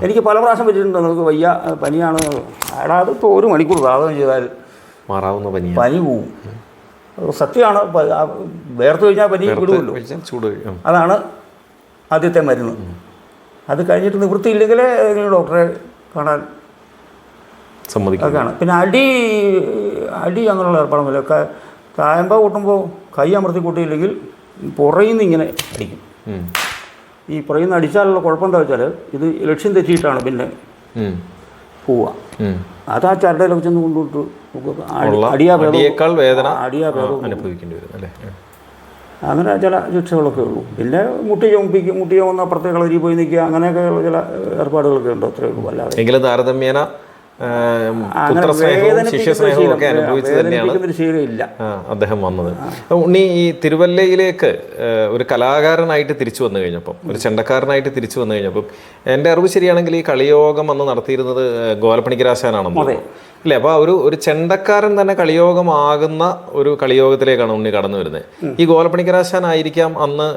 എനിക്ക് പല പ്രാവശ്യം പറ്റിയിട്ടുണ്ട്, നമുക്ക് വയ്യ, പനിയാണ്. അയാൾ അതിപ്പോൾ 1 മണിക്കൂർ സാധകം ചെയ്താൽ മാറാവുന്ന പനി പോവും. സത്യമാണ്, വേർത്ത് കഴിഞ്ഞാൽ പനി വിടുമല്ലോ. അതാണ് ആദ്യത്തെ മരുന്ന്. അത് കഴിഞ്ഞിട്ട് നിവൃത്തിയില്ലെങ്കിൽ ഏതെങ്കിലും ഡോക്ടറെ കാണാൻ സമ്മതിക്കുകയാണ്. പിന്നെ അടി അങ്ങനെയുള്ള ഏർപ്പാടൊന്നുമില്ല. കായമ്പ കൂട്ടുമ്പോൾ കൈ അമർത്തി കൂട്ടിയില്ലെങ്കിൽ പുറയിൽ നിന്ന് ഇങ്ങനെ അടിക്കും. ഈ പുറയിൽ നിന്ന് അടിച്ചാലുള്ള കുഴപ്പം എന്താ വെച്ചാൽ ഇത് ലക്ഷ്യം തെറ്റിയിട്ടാണ് പിന്നെ പോവുക. അത് ആ ചരടയിലൊക്കെ ചെന്ന് കൊണ്ടുവിട്ട് അടിയേക്കാൾ വേദന അനുഭവിക്കേണ്ടി വരും അല്ലേ? അങ്ങനെ ചില ശിക്ഷകളൊക്കെ ഉള്ളൂ. പിന്നെ മുട്ടി ചുമന്ന അപ്പുറത്തെ കളരി പോയി നിൽക്കുക, അങ്ങനെയൊക്കെയുള്ള ചില ഏർപ്പാടുകളൊക്കെ ഉണ്ട്, അത്രയേ ഉള്ളൂ. അല്ലാതെ എങ്കിലും താരതമ്യേന ശിഷ്യസ്നേഹവും ഒക്കെ അനുഭവിച്ചു തന്നെയാണ് അദ്ദേഹം വന്നത്. ഉണ്ണി ഈ തിരുവല്ലയിലേക്ക് ഒരു കലാകാരനായിട്ട് തിരിച്ചു വന്നു കഴിഞ്ഞപ്പം, ഒരു ചെണ്ടക്കാരനായിട്ട് തിരിച്ചു വന്നു കഴിഞ്ഞപ്പം, എൻ്റെ അറിവ് ശരിയാണെങ്കിൽ ഈ കളിയോഗം അന്ന് നടത്തിയിരുന്നത് ഗോപാലപ്പണിക്കരാശാനാണെന്ന് ഇല്ലേ? അപ്പോൾ ഒരു ചെണ്ടക്കാരൻ തന്നെ കളിയോഗമാകുന്ന ഒരു കളിയോഗത്തിലേക്കാണ് ഉണ്ണി കടന്നു വരുന്നത്. ഈ ഗോപാലപ്പണിക്കരാശാനായിരിക്കാം അന്ന്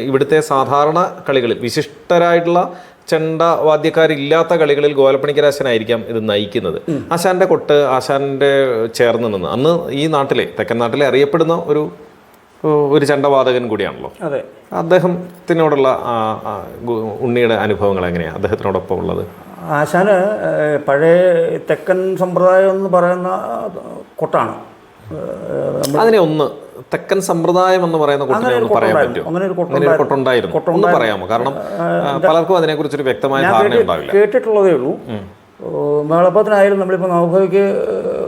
ഇവിടുത്തെ സാധാരണ കളികളിൽ വിശിഷ്ടരായിട്ടുള്ള ചെണ്ട വാദ്യക്കാരില്ലാത്ത കളികളിൽ ഗോപാലപ്പണിക്കരാശാനായിരിക്കാം ഇത് നയിക്കുന്നത്. ആശാന്റെ കൊട്ട്, ആശാന്റെ ചേർന്ന് നിന്ന് അന്ന് ഈ നാട്ടിലെ തെക്കൻ നാട്ടിലെ അറിയപ്പെടുന്ന ഒരു ചെണ്ടവാദകൻ കൂടിയാണല്ലോ. അതെ. അദ്ദേഹത്തിനോടുള്ള ഉണ്ണിയുടെ അനുഭവങ്ങൾ എങ്ങനെയാണ് അദ്ദേഹത്തിനോടൊപ്പം ഉള്ളത്? ആശാന് പഴയ തെക്കൻ സമ്പ്രദായം എന്ന് പറയുന്ന കൊട്ടാണ്. അതിനെ ഒന്ന് തെക്കൻ സമ്പ്രദായം എന്ന് പറയുന്ന കൊട്ടിനെ ഒന്ന് പറയാൻ പറ്റുമോ? അങ്ങനെ ഒരു അങ്ങനെ ഒരു കൊട്ടുണ്ടായിരുന്നു, ഒന്ന് പറയാമോ? കാരണം പലർക്കും അതിനെക്കുറിച്ചൊരു വ്യക്തമായ ധാരണ ഉണ്ടാവില്ല. കേട്ടിട്ടുള്ളതേ ഉള്ളൂ. മേളപ്പത്തിനായാലും നമ്മളിപ്പോൾ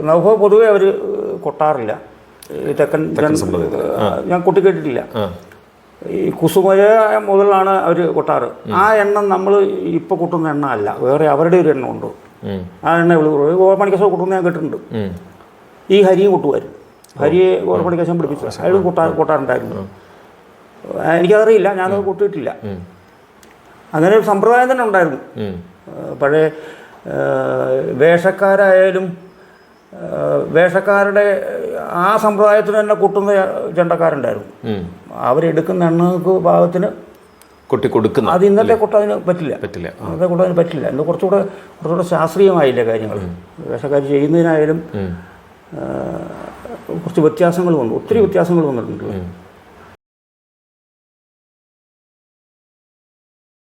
നവഭവ പൊതുവെ അവർ കൊട്ടാറില്ല. ഈ തെക്കൻ ഞാൻ കൊട്ടി കേട്ടിട്ടില്ല. ഈ കുസുമര മുതലാണ് അവർ കൊട്ടാറ്. ആ എണ്ണം നമ്മൾ ഇപ്പോൾ കൊട്ടുന്ന എണ്ണ അല്ല, വേറെ അവരുടെ ഒരു എണ്ണം ഉണ്ട്. ആ എണ്ണ ഓർമ്മണിക്കശം കൊട്ടുന്ന ഞാൻ കേട്ടിട്ടുണ്ട്. ഈ ഹരിയും കൊട്ടുമായിരുന്നു. ഹരിയെ ഓർമ്മണിക്കശം പിടിപ്പിച്ചു അയാൾ കൊട്ടാറുണ്ടായിരുന്നു. എനിക്കതറിയില്ല, ഞാനത് കൊട്ടിയിട്ടില്ല. അങ്ങനെ ഒരു സമ്പ്രദായം തന്നെ ഉണ്ടായിരുന്നു. പഴയ വേഷക്കാരായാലും വേഷക്കാരുടെ ആ സമ്പ്രദായത്തിന് തന്നെ കൊട്ടുന്ന ചെണ്ടക്കാരുണ്ടായിരുന്നു. അവരെടുക്കുന്ന എണ്ണക്ക് ഭാഗത്തിന് കൊട്ടി കൊടുക്കുന്ന അത് ഇന്നത്തെ കൊട്ട അതിന് പറ്റില്ല. ഇന്നത്തെ കൊട്ട അതിന് പറ്റില്ല. ഇന്ന് കുറച്ചുകൂടെ ശാസ്ത്രീയമായില്ല കാര്യങ്ങൾ. വേഷക്കാർ ചെയ്യുന്നതിനായാലും കുറച്ച് വ്യത്യാസങ്ങൾ വന്നു, ഒത്തിരി വ്യത്യാസങ്ങൾ വന്നിട്ടുണ്ട്.